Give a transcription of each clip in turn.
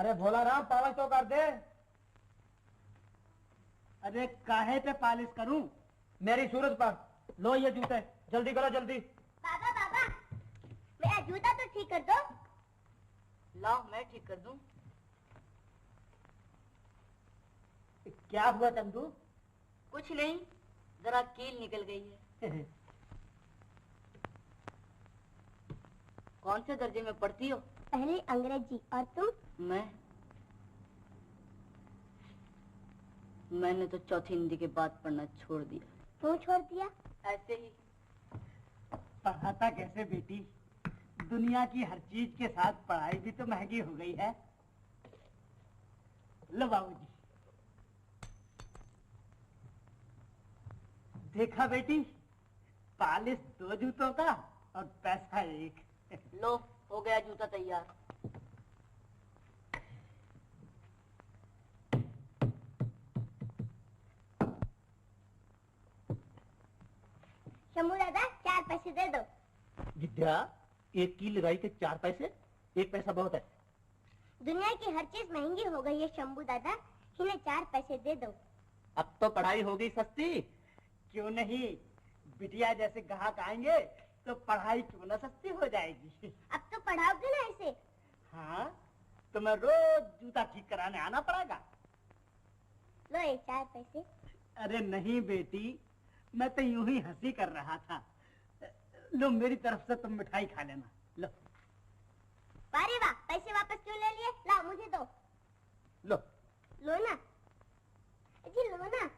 अरे भोला राम पालिश तो कर दे। अरे काहे पे पालिश करूं? मेरी सूरत पर। लो ये जूते, जल्दी करो जल्दी। बाबा बाबा, मेरा जूता तो ठीक कर दो। लाओ मैं ठीक कर दूं। क्या हुआ चंदू? कुछ नहीं, जरा कील निकल गई है। कौन से दर्जे में पढ़ती हो? पहले अंग्रेजी। और तुम? मैंने तो चौथी हिंदी के बाद पढ़ना छोड़ दिया। क्यों छोड़ दिया? ऐसे ही। पढ़ाता कैसे बेटी? दुनिया की हर चीज के साथ पढ़ाई भी तो महंगी हो गई है। लो बाबूजी। देखा बेटी, पालिश 2 जूतों का और पैसा 1। लो हो गया जूता तैयार। शंभू दादा 4 पैसे दे दो। विद्या, एक कील लगाई के 4 पैसे? 1 पैसा बहुत है। दुनिया की हर चीज महंगी हो गई है शंभू दादा, इन्हें 4 पैसे दे दो। अब तो पढ़ाई हो गई सस्ती। क्यों नहीं, बिटिया जैसे ग्राहक आएंगे तो पढ़ाई क्यों ना सस्ती हो जाएगी। अब तो पढ़ाओगे ना इसे? हाँ, तो मैं रोज जूता ठीक कराने आना पड़ेगा। लो ये 4 पैसे। अरे नहीं बेटी, मैं तो यूं ही हंसी कर रहा था। लो मेरी तरफ से तुम मिठाई खा लेना। लो। वाह वाह, पैसे वापस क्यों ले लिए? ला मुझे दो। लो। लो ना जी, लो ना।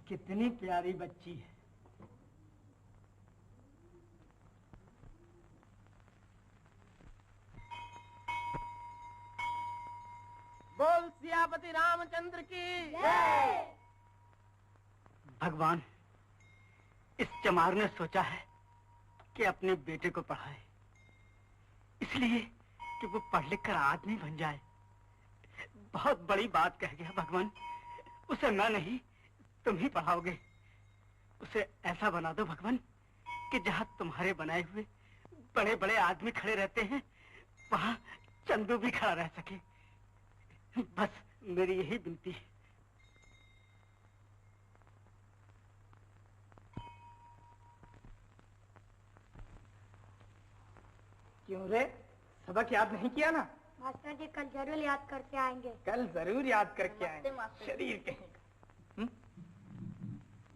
कितनी प्यारी बच्ची है। बोल सियापति रामचंद्र की जय। भगवान, इस चमार ने सोचा है कि अपने बेटे को पढ़ाए, इसलिए कि वो पढ़ लिख कर आदमी बन जाए। बहुत बड़ी बात कह गया भगवान। उसे मैं नहीं, तुम ही पढ़ाओगे। उसे ऐसा बना दो भगवान कि जहां तुम्हारे बनाए हुए बड़े बड़े आदमी खड़े रहते हैं, वहां चंदू भी खड़ा रह सके। बस मेरी यही विनती है। क्यों रे, सबक याद नहीं किया ना? मास्टर जी कल जरूर याद करके आएंगे। कल जरूर याद करके आएंगे। मास्टर। शरीर कहेगा।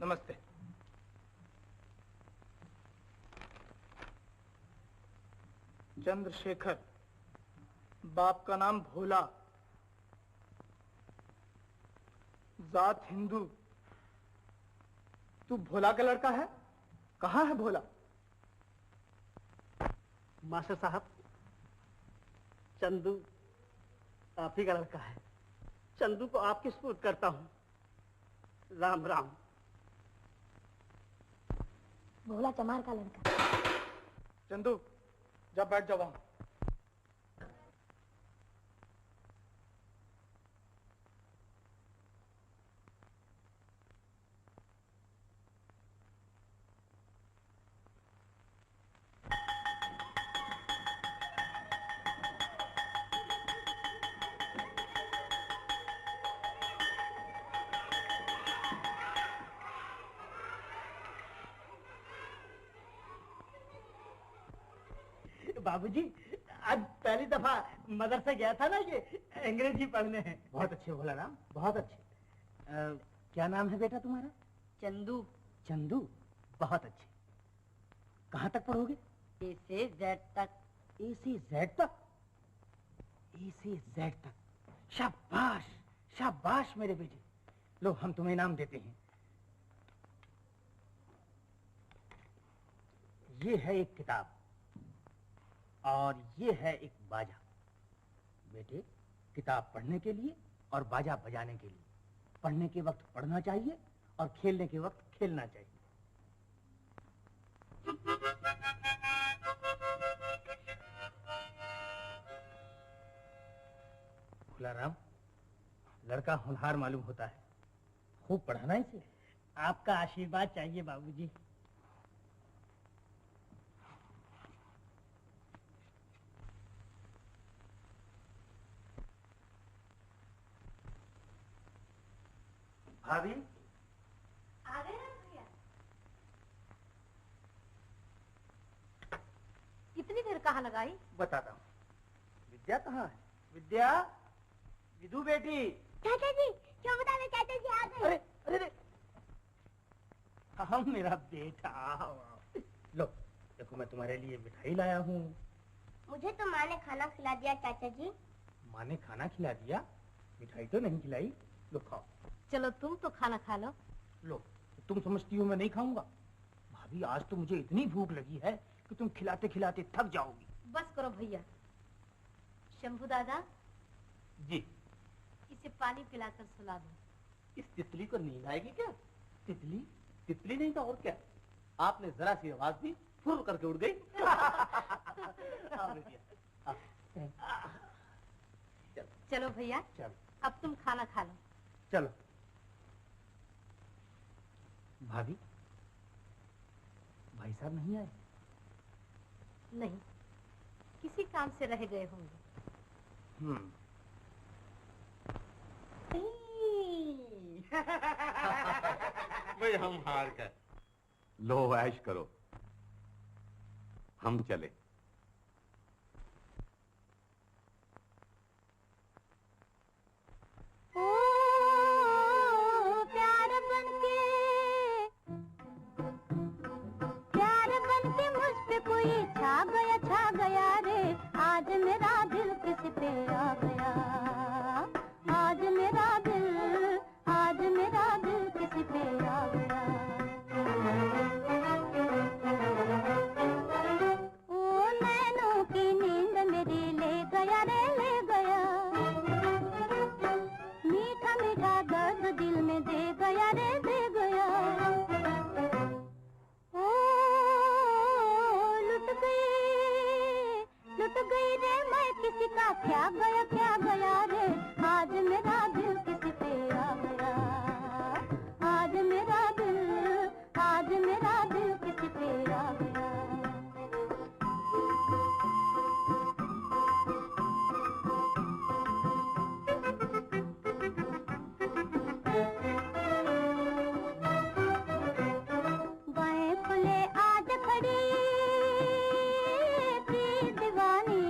नमस्ते। चंद्रशेखर, बाप का नाम भोला, जात हिंदू। तू भोला का लड़का है? कहाँ है भोला? मास्टर साहब, चंदू आप ही का लड़का है। चंदू को आपके सुपुर्द करता हूँ। राम राम। भोला चमार का लड़का। चंदू, जा बैठ जाओ वहां। बाबूजी, आज पहली दफा मदरसे गया था ना ये अंग्रेजी पढ़ने। बहुत अच्छे भोला राम, बहुत अच्छे। क्या नाम है बेटा तुम्हारा? चंदू। चंदू, बहुत अच्छे। कहाँ तक पढ़ोगे? ए से जेड तक। ए से जेड तक? ए से जेड तक। शाबाश, शाबाश मेरे बेटे। लो हम तुम्हें इनाम देते हैं। ये है एक किताब और ये है एक बाजा। बेटे, किताब पढ़ने के लिए और बाजा बजाने के लिए। पढ़ने के वक्त पढ़ना चाहिए और खेलने के वक्त खेलना चाहिए। भोलाराम, लड़का होनहार मालूम होता है। खूब पढ़ाना इसे। आपका आशीर्वाद चाहिए बाबूजी। भाभी आ गए ना भैया? इतनी देर कहाँ लगाई? बताता हूँ। विद्या कहाँ है? विद्या, विदु बेटी। चाचा जी, क्यों बता रहे? चाचा जी आ गए। अरे अरे अरे, हम मेरा बेटा। लो देखो, मैं तुम्हारे लिए मिठाई लाया हूँ। मुझे तो माँ ने खाना खिला दिया चाचा जी। माँ ने खाना खिला दिया, मिठाई तो नहीं खिलाई। लो खाओ। चलो तुम तो खाना खा लो। लो, तुम समझती हो मैं नहीं खाऊंगा? भाभी आज तो मुझे इतनी भूख लगी है कि तुम खिलाते खिलाते थक जाओगी। बस करो भैया। शंभू दादा जी। इसे पानी पिलाकर सुला दो। इस तितली को नींद आएगी क्या? तितली? तितली नहीं तो और क्या? आपने जरा सी आवाज दी, फुर करके उड़ गई। आओ बेटिया, आओ। चलो भैया, चलो अब तुम खाना खा लो। चलो। भाभी, भाई साहब नहीं आए? नहीं, किसी काम से रह गए होंगे। भाई हम हार गए। लो ऐश करो, हम चले। ओ प्यार बनके मुझ पे कोई छा गया रे। आज मेरा दिल किस पे आ गया। आज मेरा दिल किस पे आ गया। ओ नैनों की नींद मेरी ले गया रे, ले गया। मीठा मीठा दर्द दिल में दे गया रे, दे गया। ओ लुट गई रे मैं किसी का, क्या गया रे। आज मेरा दिल किसी पे आ गया। आज मेरा दिल किसी पे आ गया। बाएं खुले आज खड़ी थी दीवानी।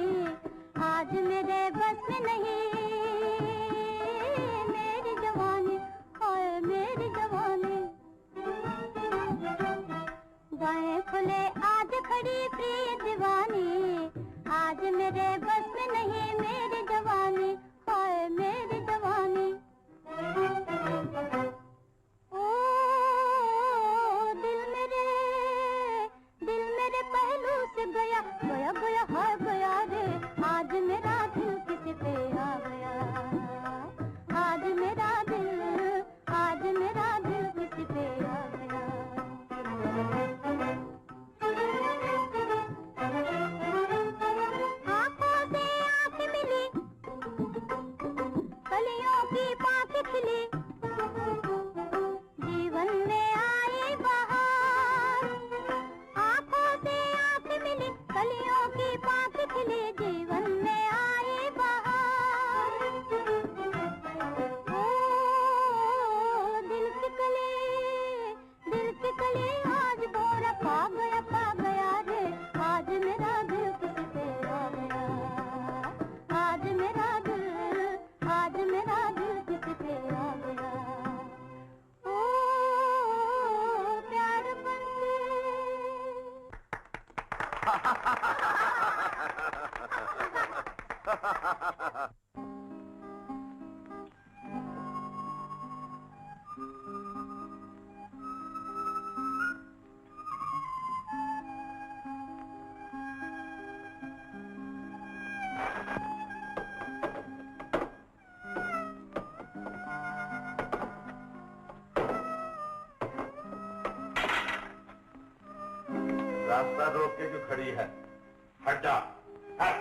आज मेरे बस में नहीं मेरी जवानी, हाय मेरी जवानी। बाएं खुले आज खड़ी प्रिय दीवानी। आज मेरे बस में नहीं मेरी जवानी, हाय मेरी जवानी। ओ दिल मेरे पहलू से गया हाय गया रे। आज मेरा दिल किसी पे आ गया। आज मेरा दिल किसी पे आ गया। आँखों से आँख मिली, कलियों की पाँख खिली। जीवन में आई बहार। आँखों से आँख मिली, कलियों की पाँख खिली। जीवन में आई बहार। ओ दिल की कली आज भोरा पा गया रे। आज मेरा दिल किसी पे आ गया। आज मेरा दिल किसी पे आ गया। ओ प्यार बनके। रास्ता रोक के क्यों खड़ी है? हट जा, हट।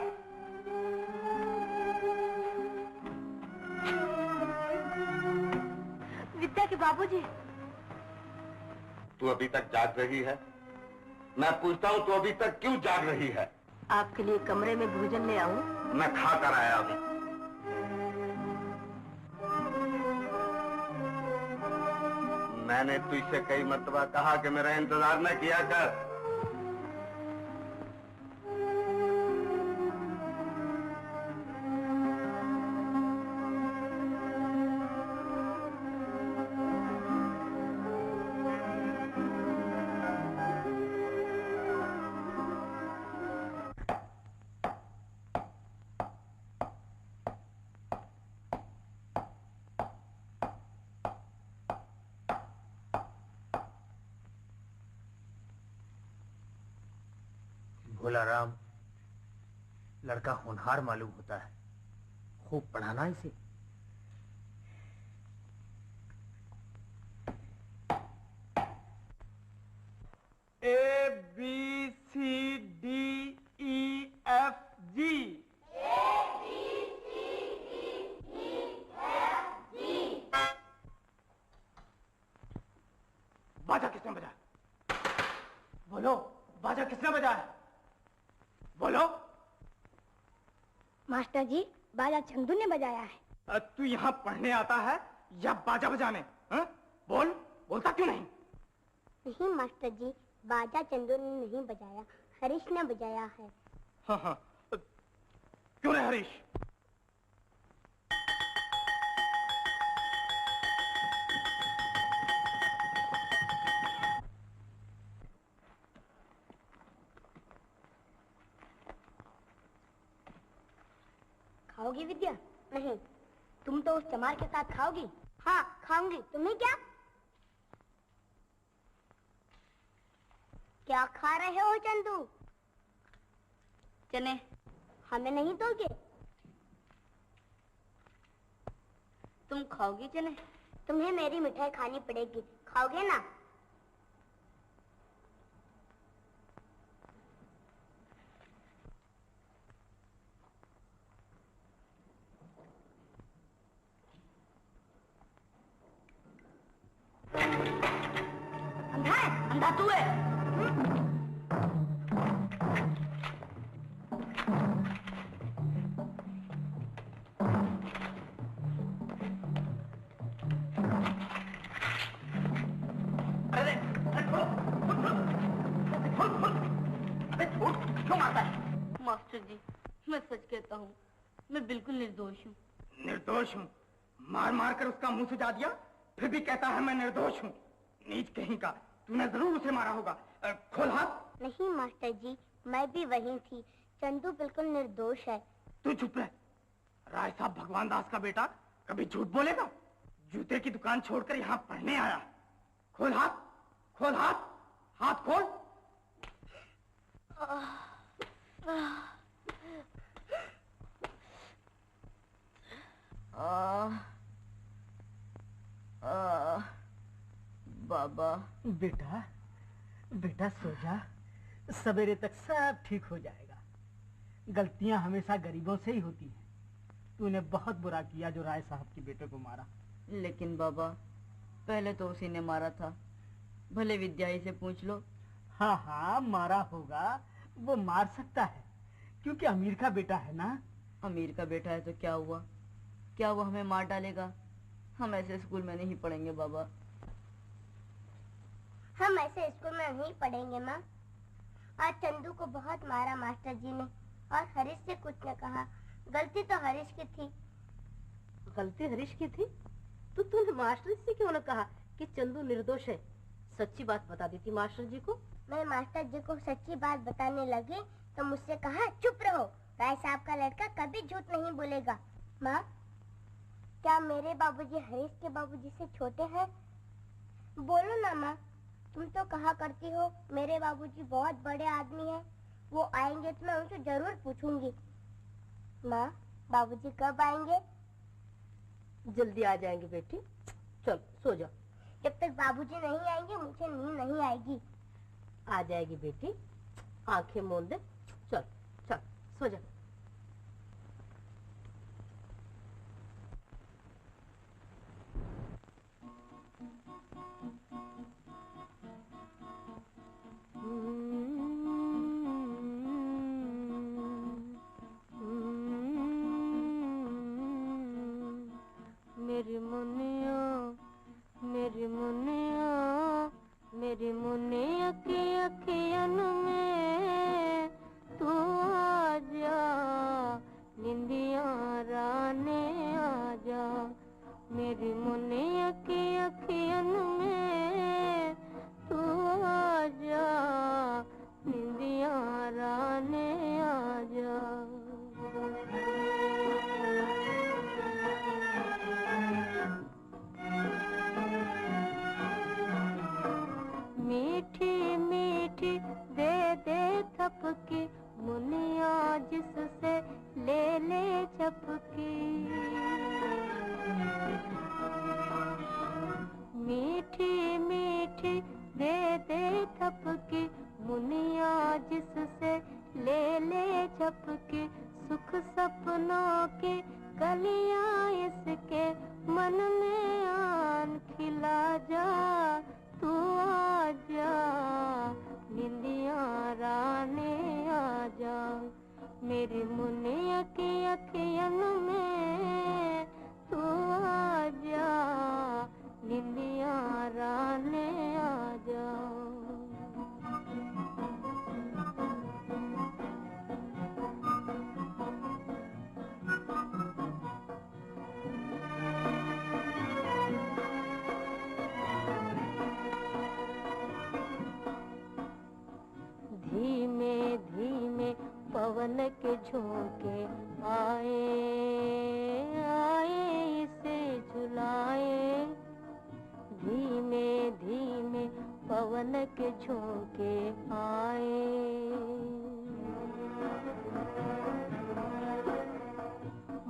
विद्या के बाबूजी। तू अभी तक जाग रही है? मैं पूछता हूँ, तू अभी तक क्यों जाग रही है? आपके लिए कमरे में भोजन ले आऊं? मैं खा कर आया अभी। मैंने तुझसे कई मर्तबा कहा कि मेरा इंतजार न किया कर। भोला राम लड़का होनहार मालूम होता है, खूब पढ़ाना इसे। A B C D E F G। बाजा किसने बजाया? बोलो, बाजा किसने बजाया? बोलो। मास्टर जी, बाजा चंदू ने बजाया है। तू यहाँ पढ़ने आता है या बाजा बजाने? हा? बोल, बोलता क्यों नहीं? नहीं मास्टर जी, बाजा चंदू ने नहीं बजाया, हरीश ने बजाया है। हाँ हाँ, क्यों रे हरीश? खाओगी विद्या? नहीं। तुम तो उस चमार के साथ खाओगी? हाँ खाऊंगी। तुम्हें क्या? क्या खा रहे हो चंदू? चने। हमें नहीं दोगे? तुम खाओगी चने? तुम्हें मेरी मिठाई खानी पड़ेगी, खाओगे ना? अंधा है, अंधा तू है। क्यों मारता है? मास्टर जी, मैं सच कहता हूँ, मैं बिल्कुल निर्दोष हूँ। निर्दोष हूँ? मार मार कर उसका मुंह सुजा दिया, फिर भी कहता है मैं निर्दोष हूँ। नीच कहीं का, तूने जरूर उसे मारा होगा। खोल हाथ। नहीं मास्टर जी, मैं भी वहीं थी। चंदू बिल्कुल निर्दोष है। तू चुप रह। राय साहब भगवान दास का बेटा कभी झूठ बोलेगा? जूते की दुकान छोड़कर यहाँ पढ़ने आया। खोल हाथ, खोल हाथ, हाथ खोल। बाबा। बेटा, बेटा सो जा, सवेरे तक सब ठीक हो जाएगा। गलतियां हमेशा गरीबों से ही होती हैं। तूने बहुत बुरा किया जो राय साहब के बेटे को मारा। लेकिन बाबा, पहले तो उसी ने मारा था। भले विद्याई से पूछ लो। हाँ हाँ, मारा होगा, वो मार सकता है, क्योंकि अमीर का बेटा है ना। अमीर का बेटा है तो क्या हुआ? क्या वो हमें मार डालेगा? हम ऐसे स्कूल में नहीं पढ़ेंगे बाबा। हम ऐसे स्कूल में नहीं पढ़ेंगे माँ। आज चंदू को बहुत मारा मास्टर जी ने, और हरीश से कुछ न कहा। गलती तो हरीश की थी। गलती हरीश की थी? तो तूने मास्टर से क्यों न कहा कि चंदू निर्दोष है? सच्ची बात बता देती मास्टर जी को। मैं मास्टर जी को सच्ची बात बताने लगी तो मुझसे कहा चुप रहो, राय साहब का लड़का कभी झूठ नहीं बोलेगा। माँ, क्या मेरे बाबूजी हरीश के बाबूजी से छोटे हैं? बोलो ना माँ, तुम तो कहा करती हो मेरे बाबूजी बहुत बड़े आदमी हैं, वो आएंगे तो मैं उनसे जरूर पूछूंगी। माँ, बाबूजी कब आएंगे? जल्दी आ जाएंगे बेटी, चल सो जा। जब तक बाबूजी नहीं आएंगे मुझे नींद नहीं आएगी। आ जाएगी बेटी, आंखें मूंद दे, चल चल सो जा। मेरी मुनिया, मेरी मुनिया, राने आजा, मेरी मुनिया की अखियन में तू आजा, निंदिया राने आजा। मीठी मीठी दे दे थपकी, मुनिया जिससे ले ले चपकी। मीठी मीठी दे दे थपकी, मुनिया जिससे ले ले चपकी। सुख सपनों की कलियां इसके मन में आन खिला जा, तू आजा, निंदिया राने आजा, मेरी मुनिया की अखियन में तू आजा, निंदिया राने आजा। धीमे धीमे पवन के झोंके आए आए इसे झुलाए। धीमे धीमे पवन के झोंके आए।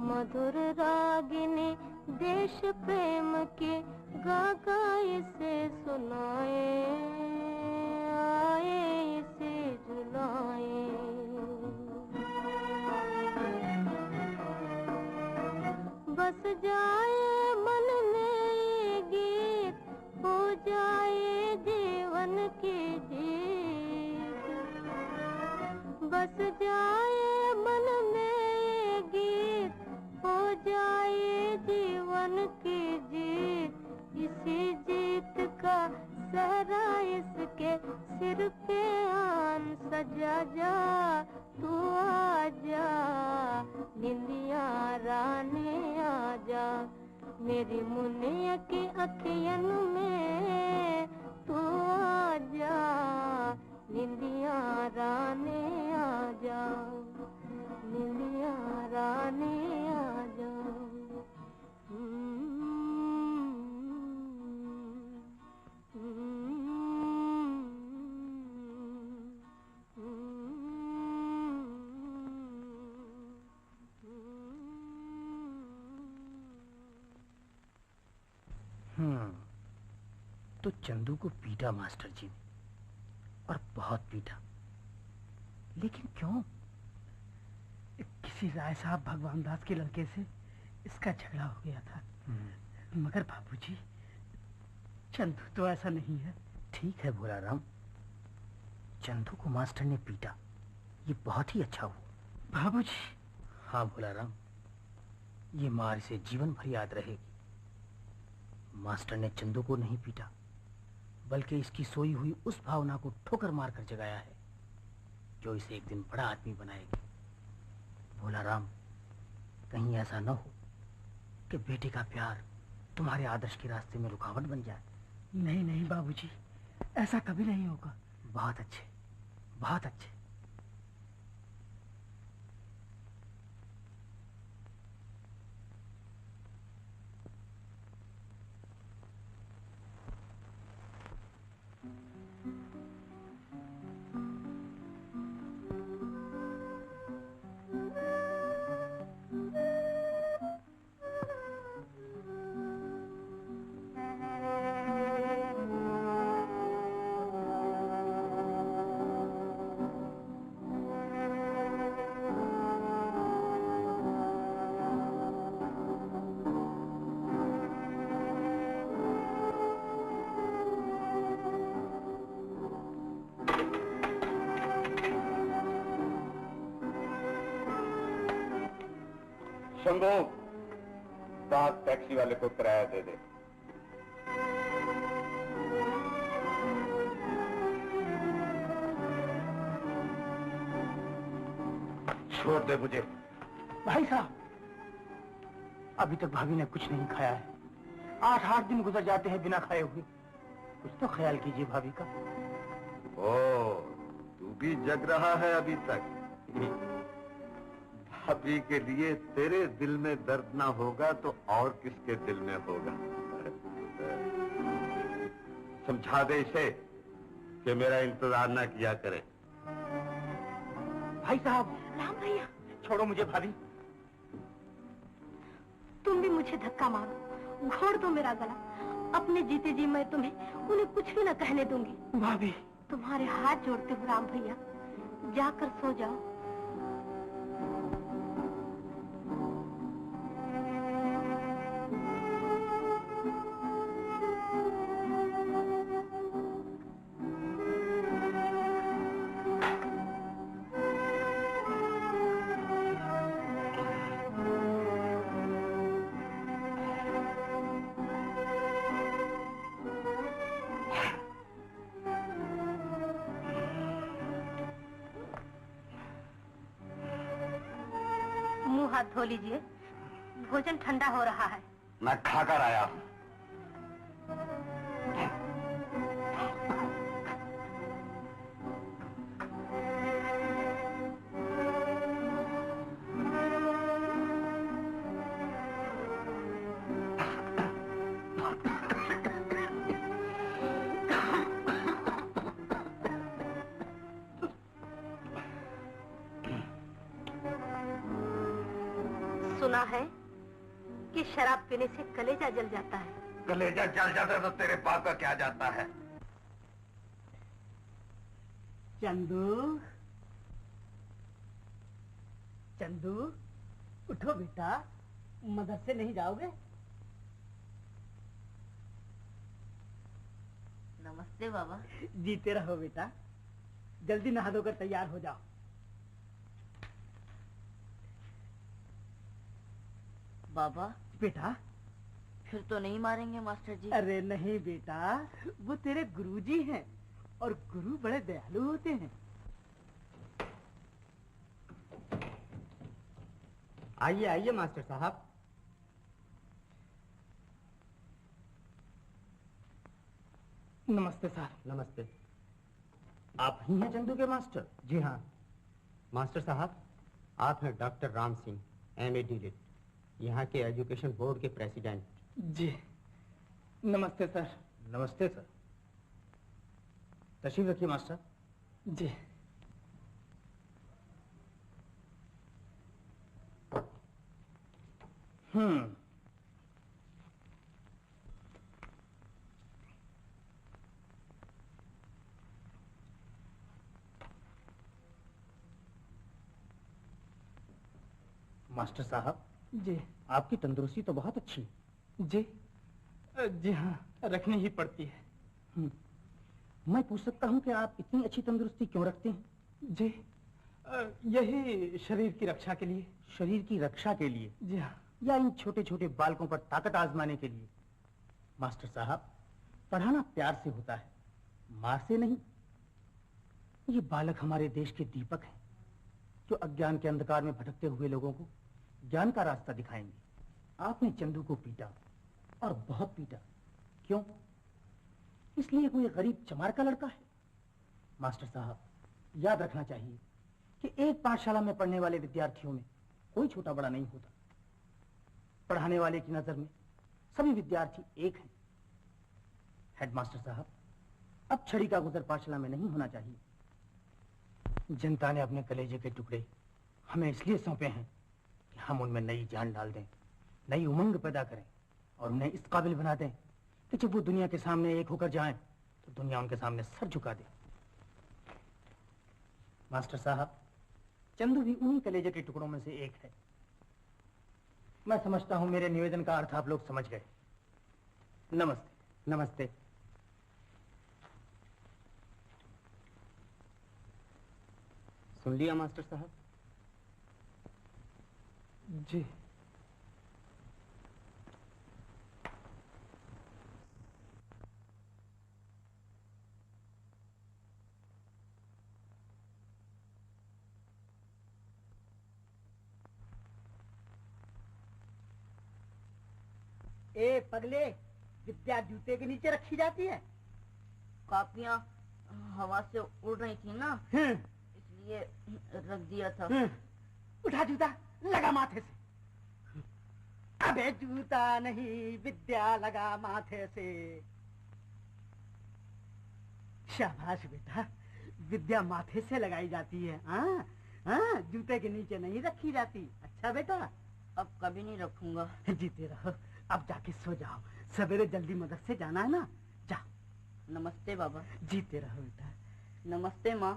मधुर रागिनी देश प्रेम के गा गा इसे सुनाए, आए इसे झुलाए। बस जाए मन में ये गीत, हो जाए जीवन की जीत। बस जाए मन में ये गीत, हो जाए जीवन की जीत। इसी जीत का सहरा इसके सिर पे आन सजा जा, तू आजा, निंदिया राने आजा, मेरी मुनिया की अखियन में तू आजा, निंदिया राने आजा, निंदिया राने आजा। तो चंदू को पीटा मास्टर जी ने, और बहुत पीटा। लेकिन क्यों? किसी राय साहब भगवान दास के लड़के से इसका झगड़ा हो गया था। मगर बाबूजी, चंदू तो ऐसा नहीं है। ठीक है भोला राम, चंदू को मास्टर ने पीटा, ये बहुत ही अच्छा हुआ। बाबूजी। हाँ भोला राम, ये मार इसे जीवन भर याद रहेगी। मास्टर ने चंदू को नहीं पीटा, बल्कि इसकी सोई हुई उस भावना को ठोकर मारकर जगाया है जो इसे एक दिन बड़ा आदमी बनाएगी। भोला राम, कहीं ऐसा न हो कि बेटे का प्यार तुम्हारे आदर्श के रास्ते में रुकावट बन जाए। नहीं नहीं बाबूजी, ऐसा कभी नहीं होगा। बहुत अच्छे, बहुत अच्छे। शंभू, साथ टैक्सी वाले को किराया दे दे। छोड़ दे मुझे। भाई साहब, अभी तक भाभी ने कुछ नहीं खाया है। 8-8 दिन गुजर जाते हैं बिना खाए हुए। कुछ तो ख्याल कीजिए भाभी का। ओ, तू भी जग रहा है अभी तक? भाभी के लिए तेरे दिल में दर्द ना होगा तो और किसके दिल में होगा? समझा दे इसे कि मेरा इंतजार ना किया करे। भाई साहब। राम भैया, छोड़ो मुझे भाभी। तुम भी मुझे धक्का मारो, घोड़ दो मेरा गला। अपने जीते जी मैं तुम्हें उन्हें कुछ भी न कहने दूंगी। भाभी, तुम्हारे हाथ जोड़ते हो राम भैया, जाकर सो जाओ। मुंह हाथ धो लीजिए, भोजन ठंडा हो रहा है। मैं खाकर आया हूं। सुना है कि शराब पीने से कलेजा जल जाता है। कलेजा जल जाता है तो तेरे बाप का क्या जाता है? चंदू, चंदू, उठो बेटा, मदरसे नहीं जाओगे? नमस्ते बाबा। जीते रहो बेटा, जल्दी नहा धोकर तैयार हो जाओ। बाबा, बेटा, फिर तो नहीं मारेंगे मास्टर जी? अरे नहीं बेटा, वो तेरे गुरुजी हैं और गुरु बड़े दयालु होते हैं। आइए आइए मास्टर साहब। नमस्ते सर। नमस्ते। आप ही हैं चंदू के मास्टर? जी हाँ। मास्टर साहब, आप हैं doctor Ram Singh, MA DLit, यहाँ के एजुकेशन बोर्ड के प्रेसिडेंट। जी नमस्ते सर। नमस्ते सर। तशरीफ रखिए मास्टर। जी। मास्टर साहब, जी। आपकी तंदुरुस्ती तो बहुत अच्छी है। जी जी हाँ, रखनी ही पड़ती है। मैं पूछ सकता हूँ कि आप इतनी अच्छी तंदुरुस्ती क्यों रखते हैं? जी यही शरीर की रक्षा के लिए। शरीर की रक्षा के लिए? जी हाँ। या इन छोटे छोटे बालकों पर ताकत आजमाने के लिए? मास्टर साहब, पढ़ाना प्यार से होता है, मार से नहीं। ये बालक हमारे देश के दीपक हैं, जो अज्ञान के अंधकार में भटकते हुए लोगों को ज्ञान का रास्ता दिखाएंगे। आपने चंदू को पीटा, और बहुत पीटा। क्यों? इसलिए कोई गरीब चमार का लड़का है? मास्टर साहब, याद रखना चाहिए कि एक पाठशाला में पढ़ने वाले विद्यार्थियों में कोई छोटा बड़ा नहीं होता। पढ़ाने वाले की नजर में सभी विद्यार्थी एक हैं। हेडमास्टर साहब, अब छड़ी का गुजर पाठशाला में नहीं होना चाहिए। जनता ने अपने कलेजे के टुकड़े हमें इसलिए सौंपे हैं कि हम उनमें नई जान डाल दें, नई उमंग पैदा करें और उन्हें इस काबिल बना दें कि जब वो दुनिया के सामने एक होकर जाएं तो दुनिया उनके सामने सर झुका दे। मास्टर साहब, चंदू भी उन्हीं कलेजे के टुकड़ों में से एक है। मैं समझता हूं मेरे निवेदन का अर्थ आप लोग समझ गए। नमस्ते। नमस्ते। सुन लिया मास्टर साहब? जी। ए पगले, विद्या जूते के नीचे रखी जाती है। कॉपियाँ हवा से उड़ रही थी ना, इसलिए रख दिया था। उठा जूता, लगा माथे से। अबे जूता नहीं, विद्या लगा माथे से। शाबाश बेटा, विद्या माथे से लगाई जाती है। हाँ हाँ, जूते के नीचे नहीं रखी जाती। अच्छा बेटा, अब कभी नहीं रखूंगा। जीते रहो। अब जाके सो जाओ, सवेरे जल्दी मदरसे जाना है ना। जा। नमस्ते बाबा। जीते रहो बेटा। नमस्ते माँ।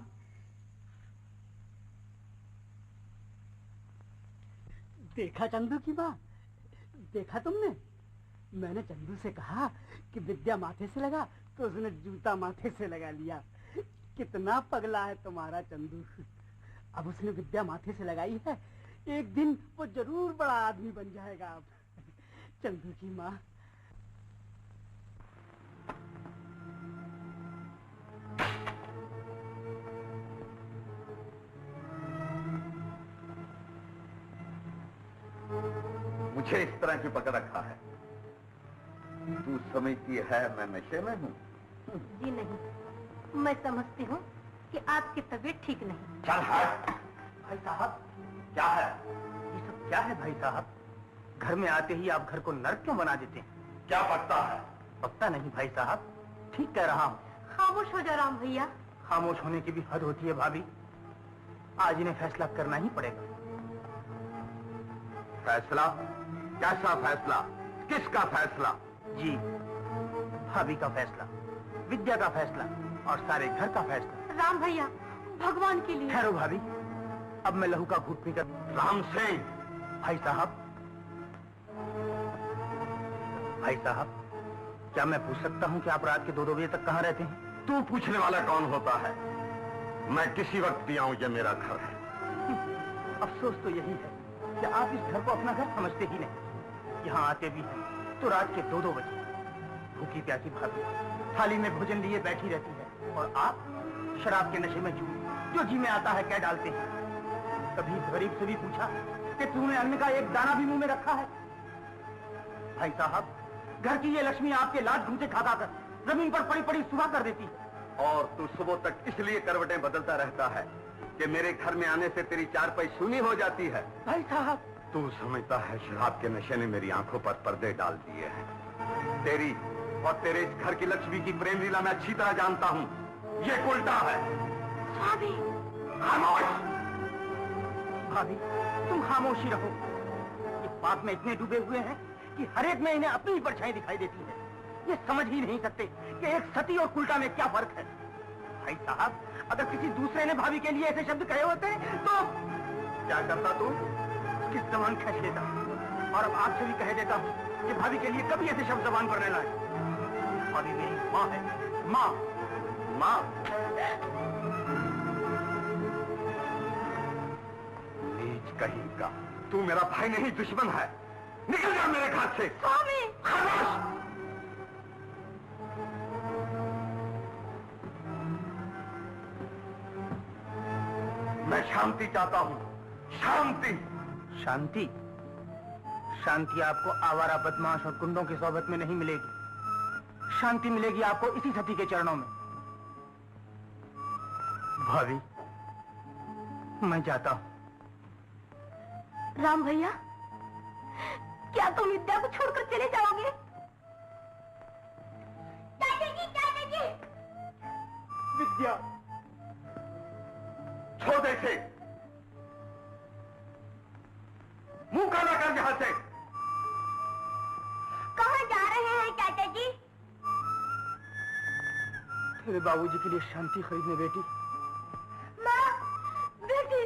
देखा चंदू की माँ, देखा तुमने? मैंने चंदू से कहा कि विद्या माथे से लगा, तो उसने जूता माथे से लगा लिया। कितना पगला है तुम्हारा चंदू। अब उसने विद्या माथे से लगाई है, एक दिन वो जरूर बड़ा आदमी बन जाएगा। अब चंदू की माँ। मुझे इस तरह की पकड़ रखा है। तू समझती है मैं नशे में हूँ? जी नहीं, मैं समझती हूँ कि आपकी तबीयत ठीक नहीं। चल हट। भाई साहब, क्या है? ये सब क्या है भाई साहब? घर में आते ही आप घर को नर्क क्यों बना देते हैं? क्या पकता है? पता नहीं भाई साहब, ठीक कह रहा हूँ। खामोश हो जा राम भैया। खामोश होने की भी हद होती है भाभी। आज इन्हें फैसला करना ही पड़ेगा। फैसला? कैसा फैसला? किसका फैसला? जी, भाभी का फैसला, विद्या का फैसला और सारे घर का फैसला। राम भैया, भगवान के लिए। ठहरो भाभी, अब मैं लहू का घूट पीकर। राम सिंह। भाई साहब, भाई साहब, क्या मैं पूछ सकता हूँ कि आप रात के 2-2 बजे तक कहाँ रहते हैं? तू पूछने वाला कौन होता है? मैं किसी वक्त भी आऊं, ये मेरा घर है। अफसोस तो यही है कि आप इस घर को अपना घर समझते ही नहीं। यहाँ आते भी हैं तो रात के 2-2 बजे। भूखी प्यासी भाभी थाली में भोजन लिए बैठी रहती है और आप शराब के नशे में जो जी में आता है कह डालते हैं। कभी गरीब से भी पूछा कि तूने अन्न का एक दाना भी मुंह में रखा है? भाई साहब, घर की ये लक्ष्मी आपके लाज घूंसे खा कर जमीन पर पड़ी पड़ी सुबह कर देती है। और तू सुबह तक इसलिए करवटें बदलता रहता है कि मेरे घर में आने से तेरी चारपाई सूनी हो जाती है। भाई साहब, तू समझता है शराब के नशे ने मेरी आंखों पर पर्दे डाल दिए हैं। तेरी और तेरे इस घर की लक्ष्मी की प्रेम लीला मैं अच्छी तरह जानता हूँ। ये उल्टा है। स्वामी। खामोश। भाभी, तुम खामोशी रहो। ये पाप में इतने डूबे हुए हैं कि हर एक में इन्हें अपनी ही परछाई दिखाई देती है। ये समझ ही नहीं सकते कि एक सती और उल्टा में क्या फर्क है। भाई साहब, अगर किसी दूसरे ने भाभी के लिए ऐसे शब्द कहे होते तो क्या करता तू? किस जबान खींच लेता। और अब आपसे भी कह देता हूँ कि भाभी के लिए कभी ऐसे शब्द जबान पर न लाए। भाभी मेरी माँ है, माँ। माँ? नीच कहीं का। तू मेरा भाई नहीं, दुश्मन है। निकल जा मेरे घर से। स्वामी। खामोश। मैं शांति चाहता हूँ। शांति। शांति? शांति आपको आवारा बदमाश और गुंडों की सोबत में नहीं मिलेगी। शांति मिलेगी आपको इसी सती के चरणों में। भाभी, मैं जाता हूँ। राम भैया, क्या तुम विद्या को छोड़कर चले जाओगे? दादाजी, दादाजी। विद्या, छोड़ दे इसे। मुंह काला कर यहां से। कहाँ जा रहे हैं चाचा जी? तेरे बाबूजी के लिए शांति खरीदने बेटी। माँ, बेटी।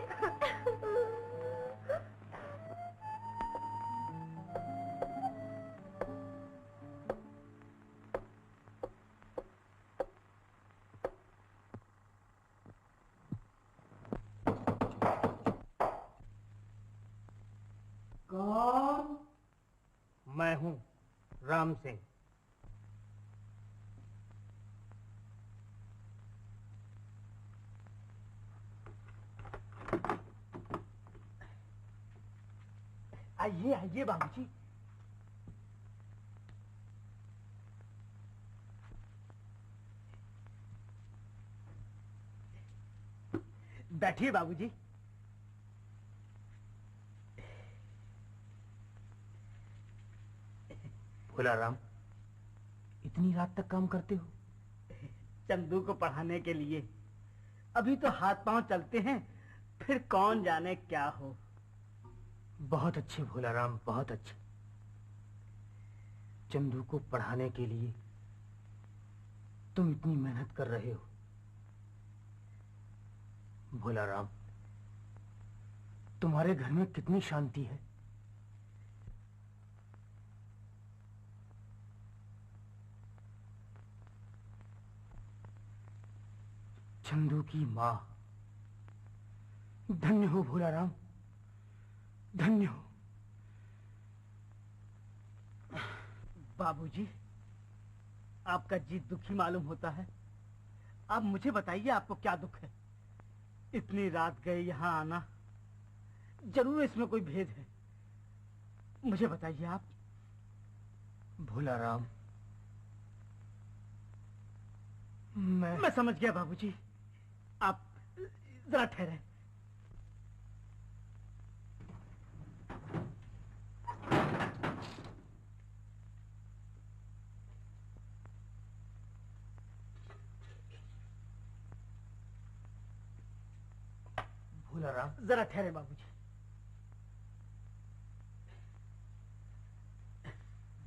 कौन? मैं हूं राम सिंह। आइए आइए बाबूजी। बैठिए बाबूजी। भोलाराम, इतनी रात तक काम करते हो? चंदू को पढ़ाने के लिए। अभी तो हाथ पांव चलते हैं, फिर कौन जाने क्या हो। बहुत अच्छे भोलाराम, बहुत अच्छे। चंदू को पढ़ाने के लिए तुम इतनी मेहनत कर रहे हो। भोलाराम, तुम्हारे घर में कितनी शांति है। चंदू की मां, धन्य हो भोलाराम, धन्य हो। बाबूजी, आपका जी दुखी मालूम होता है। आप मुझे बताइए, आपको क्या दुख है? इतनी रात गए यहाँ आना, जरूर इसमें कोई भेद है। मुझे बताइए आप। भोलाराम, मैं समझ गया बाबूजी। आप जरा ठहरे। भोलाराम, जरा ठहरे बाबूजी।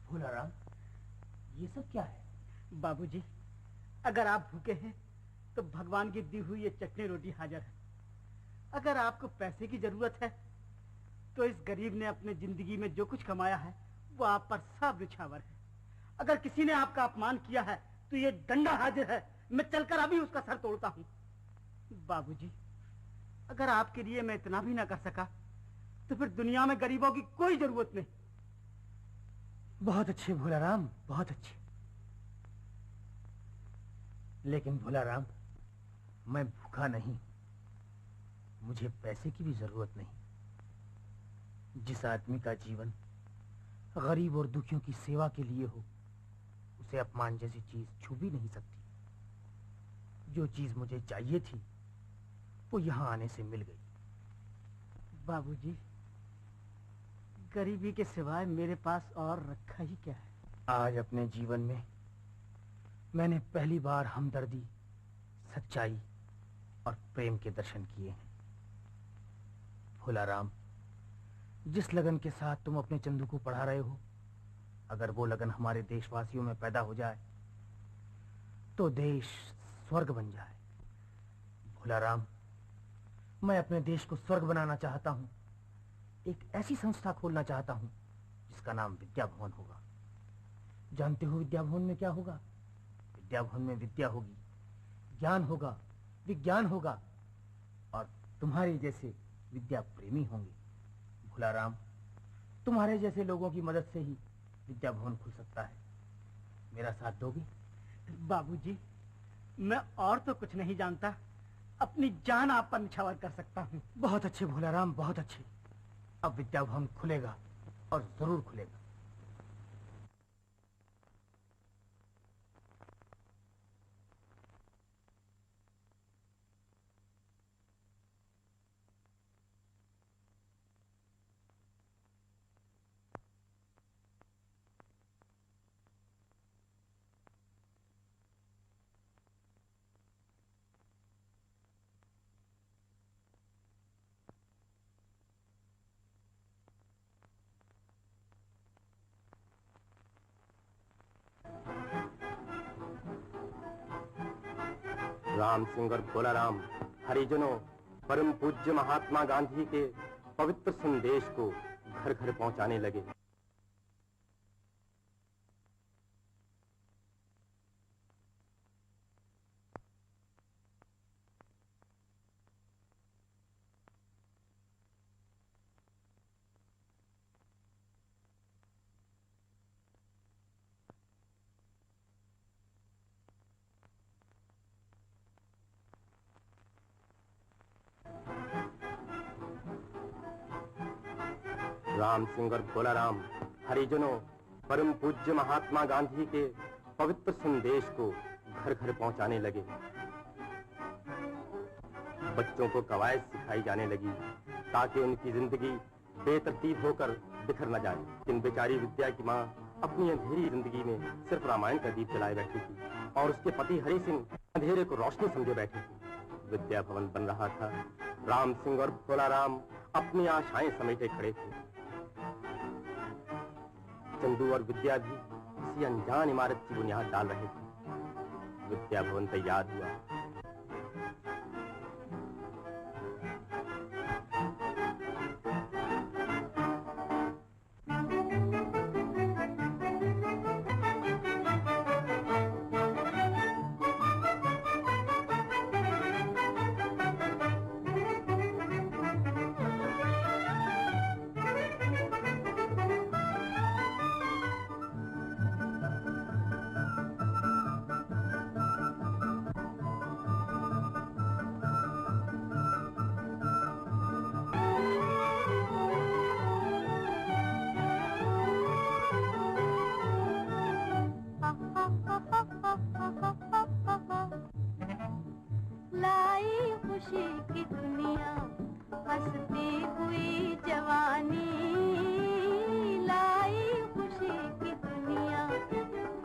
भोलाराम, ये सब क्या है? बाबूजी, अगर आप भूखे हैं तो भगवान की दी हुई ये चटनी रोटी हाजिर है। अगर आपको पैसे की जरूरत है तो इस गरीब ने अपने जिंदगी में जो कुछ कमाया है वो आप पर सब निछावर है। अगर किसी ने आपका अपमान किया है तो ये डंडा हाजिर है। मैं चलकर अभी उसका सर तोड़ता हूँ। बाबूजी, अगर आपके लिए मैं इतना भी ना कर सका तो फिर दुनिया में गरीबों की कोई जरूरत नहीं। बहुत अच्छे भोलाराम, बहुत अच्छे। लेकिन भोलाराम, मैं भूखा नहीं, मुझे पैसे की भी जरूरत नहीं। जिस आदमी का जीवन गरीब और दुखियों की सेवा के लिए हो, उसे अपमान जैसी चीज छू भी नहीं सकती। जो चीज मुझे चाहिए थी वो यहाँ आने से मिल गई। बाबूजी, गरीबी के सिवाय मेरे पास और रखा ही क्या है? आज अपने जीवन में मैंने पहली बार हमदर्दी, सच्चाई और प्रेम के दर्शन किए हैं। भोलाराम, जिस लगन के साथ तुम अपने चंदू को पढ़ा रहे हो, अगर वो लगन हमारे देशवासियों में पैदा हो जाए तो देश स्वर्ग बन जाए। भोलाराम, मैं अपने देश को स्वर्ग बनाना चाहता हूं। एक ऐसी संस्था खोलना चाहता हूं जिसका नाम विद्या भवन होगा। जानते हो विद्या भवन में क्या होगा? विद्या भवन में विद्या होगी, ज्ञान होगा, विज्ञान होगा और तुम्हारे जैसे विद्या प्रेमी होंगे। भोलाराम, तुम्हारे जैसे लोगों की मदद से ही विद्या भवन खुल सकता है। मेरा साथ दोगे? बाबूजी, मैं और तो कुछ नहीं जानता, अपनी जान आप पर निछावर कर सकता हूँ। बहुत अच्छे भोलाराम, बहुत अच्छे। अब विद्या भवन खुलेगा और जरूर खुलेगा। राम सिंह और भोलाराम हरिजनों परम पूज्य महात्मा गांधी के पवित्र संदेश को घर घर पहुंचाने लगे। राम सिंह और भोलाराम हरिजनों परम पूज्य महात्मा गांधी के पवित्र संदेश को घर घर पहुंचाने लगे। बच्चों को कवायद सिखाई जाने लगी ताकि उनकी जिंदगी बेतरतीब होकर बिखर न जाए। लेकिन बेचारी विद्या की माँ अपनी अंधेरी जिंदगी में सिर्फ रामायण का दीप जलाए बैठी थी और उसके पति हरि सिंह अंधेरे को रोशनी समझे बैठे थे। विद्या भवन बन रहा था। राम सिंह और भोला राम अपनी आशाएं समेटे खड़े थे। चंदू और विद्या भी किसी अनजान इमारत की बुनियाद डाल रहे थे। विद्या भवन तैयार हुआ।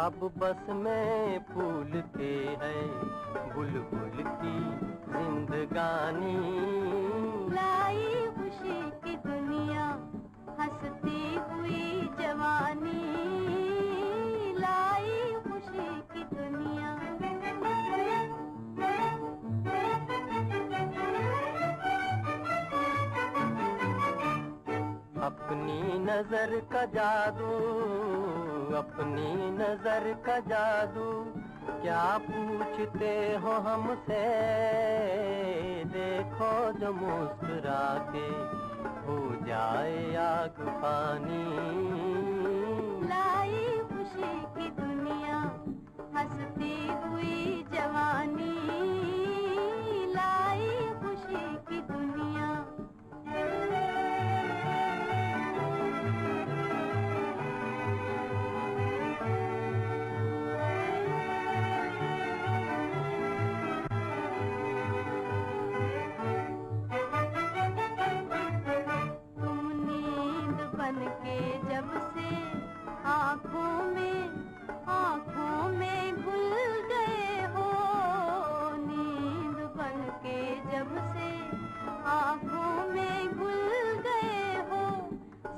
अब बस में फूल के है बुलबुल की जिंदगानी, लाई खुशी की दुनिया हंसती हुई जवानी, लाई खुशी की दुनिया। अपनी नजर का जादू, अपनी नजर का जादू, क्या पूछते हो हमसे, देखो जो मुस्कुरा के हो जाए आग पानी। लाई खुशी की दुनिया हंसती हुई जवानी, लाई खुशी की दुनिया। जब से आँखों में घुल गए हो, नींद बन के जब से आँखों में घुल गए हो,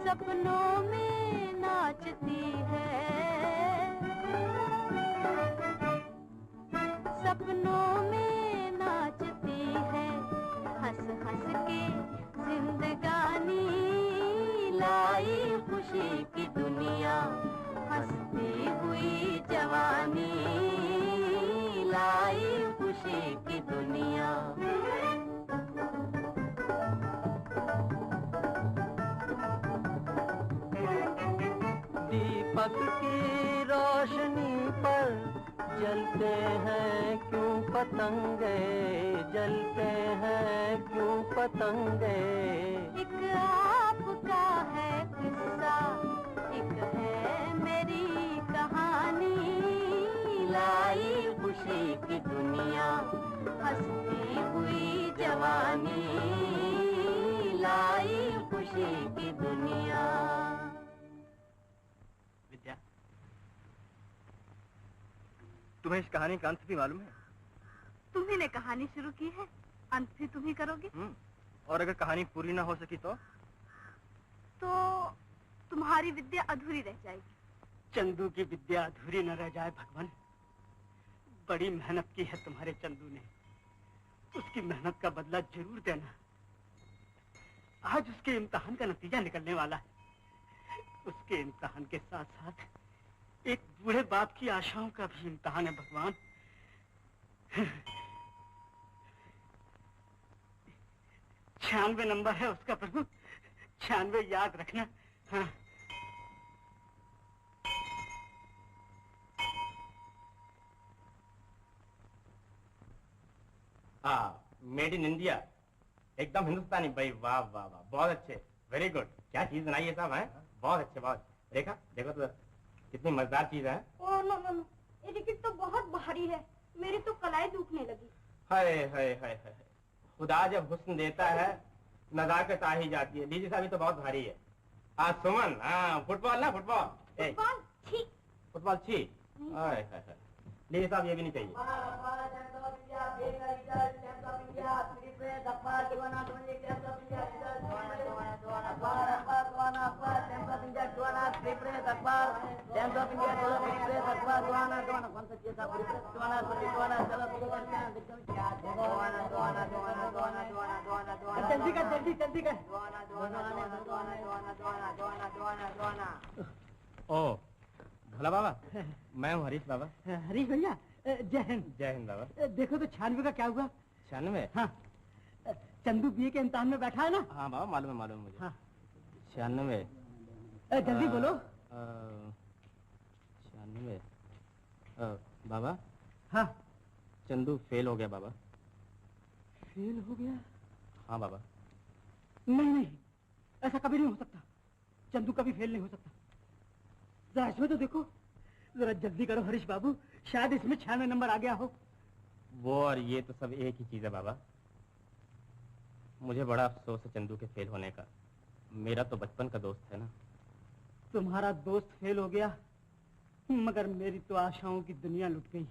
सपनों में नाचती है, सपनों में नाचती है, हंस हंस के जिंदगानी। लाई खुशी की दुनिया हंसती हुई जवानी, लाई खुशी की दुनिया। दीपक की रोशनी पर जलते हैं क्यों पतंगे, जलते हैं क्यों पतंगे। एक आपका है किस्सा, एक है मेरी कहानी, लाई खुशी की दुनिया हंसती हुई जवानी, लाई खुशी की दुनिया। विद्या, तुम्हें इस कहानी का अंत भी मालूम है? तुम्ही ने कहानी शुरू की है, अंत भी तुम ही करोगे। और अगर कहानी पूरी ना हो सकी तो तुम्हारी विद्या अधूरी रह जाएगी। चंदू की विद्या अधूरी न रह जाए भगवान। बड़ी मेहनत की है तुम्हारे चंदू ने, उसकी मेहनत का बदला जरूर देना। आज उसके इम्तिहान का नतीजा निकलने वाला है। उसके इम्तिहान के साथ साथ एक बूढ़े बाप की आशाओं का भी इम्तिहान है भगवान। 96 नंबर है उसका प्रभु, 96 याद रखना। हाँ, मेड इन इंडिया, एकदम हिंदुस्तानी भाई। वाह वाह वाह, बहुत अच्छे, वेरी गुड। क्या चीज बनाई है साहब, है बहुत अच्छे, बहुत। देखा देखो तो कितनी मजेदार चीज है। ओह नो नो नो, ये टिकट तो बहुत भारी है, मेरी तो कलाई दुखने लगी। हाय हाय हाय हाय, खुदा जब हुस्न देता है नजाकत आ ही जाती है। लीजिए साहब, ये तो बहुत भारी है। हाँ सुमन, हाँ फुटबॉल ना, फुटबॉल छी। फुटबॉल छी। लीजिए साहब, ये भी नहीं चाहिए। जल्दी कर, जल्दी कर। ओ भला बाबा, मैं हूँ हरीश बाबा। हरीश भैया, जय हिंद। जय हिंद बाबा। देखो तो 96 का क्या हुआ? 96? हाँ, चंदू बीए के इम्तिहान में बैठा है ना? हाँ बाबा, मालूम है मुझे। हाँ। 96? जल्दी बोलो। 96? बाबा। हाँ। चंदू फेल हो गया बाबा। फेल हो गया? हाँ बाबा। नहीं, ऐसा कभी नहीं हो सकता। चंदू कभी फेल नहीं हो सकता। जरा इसमें तो देखो, जरा जल्दी करो हरीश बाबू, शायद इसमें 96 नंबर आ गया हो। वो और ये तो सब एक ही चीज है बाबा। मुझे बड़ा अफसोस है चंदू के फेल होने का। मेरा तो बचपन का दोस्त है ना। तुम्हारा दोस्त फेल हो गया, मगर मेरी तो आशाओं की दुनिया लुट गई।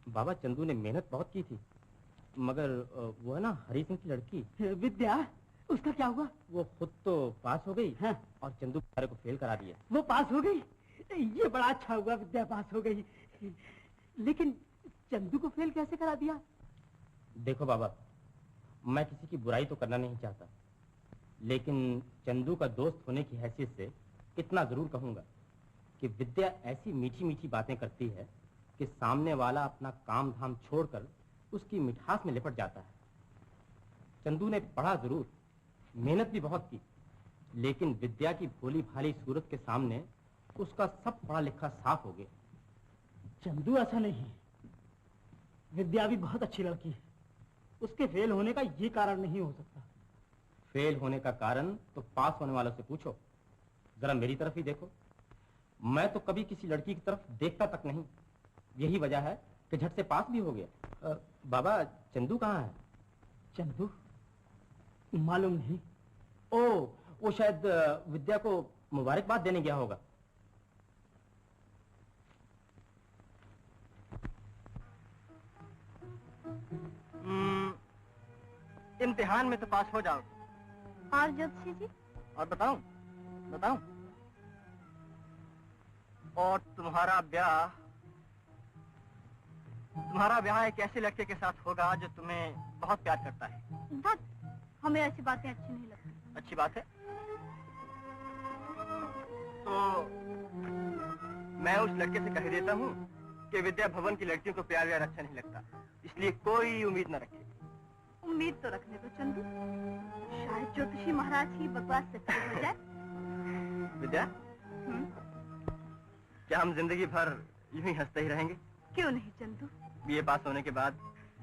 बाबा, चंदू ने मेहनत बहुत की थी, मगर वो है ना हरी सिंह की लड़की विद्या, उसका क्या हुआ? वो खुद तो पास हो गई। हाँ। और चंदू बेचारे को फेल करा दिया। वो पास हो गई? ये बड़ा अच्छा हुआ, विद्या पास हो गई। लेकिन चंदू को फेल कैसे करा दिया? देखो बाबा, मैं किसी की बुराई तो करना नहीं चाहता, लेकिन चंदू का दोस्त होने की हैसियत से इतना जरूर कहूंगा कि विद्या ऐसी मीठी मीठी बातें करती है कि सामने वाला अपना काम धाम छोड़कर उसकी मिठास में लिपट जाता है। चंदू ने पढ़ा जरूर, मेहनत भी बहुत की, लेकिन विद्या की भोली भाली सूरत के सामने उसका सब पढ़ा लिखा साफ हो गया। चंदू ऐसा नहीं है, विद्या भी बहुत अच्छी लड़की है। उसके फेल होने का ये कारण नहीं हो सकता। फेल होने का कारण तो पास होने वालों से पूछो। जरा मेरी तरफ ही देखो, मैं तो कभी किसी लड़की की तरफ देखता तक नहीं। यही वजह है कि झट से पास भी हो गया। बाबा, चंदू कहाँ है? चंदू मालूम नहीं। ओ, वो शायद विद्या को मुबारकबाद देने गया होगा। इम्तिहान में तो पास हो जाओ। और ज्योतिषी जी? और बताऊं? और तुम्हारा ब्याह एक ऐसे लड़के के साथ होगा जो तुम्हें बहुत प्यार करता है। धत, हमें ऐसी बातें अच्छी नहीं लगती। अच्छी बात है। तो मैं उस लड़के से कह देता हूँ कि विद्या भवन की लड़कियों को प्यार व्यार अच्छा नहीं लगता, इसलिए कोई उम्मीद न रखे। उम्मीद तो रखने दो चंदू, शायद ज्योतिषी महाराज की बकवास सच्ची हो जाए। विद्या, क्या हम जिंदगी भर यूं ही हंसते ही रहेंगे? क्यों नहीं चंदू? बीए पास होने के बाद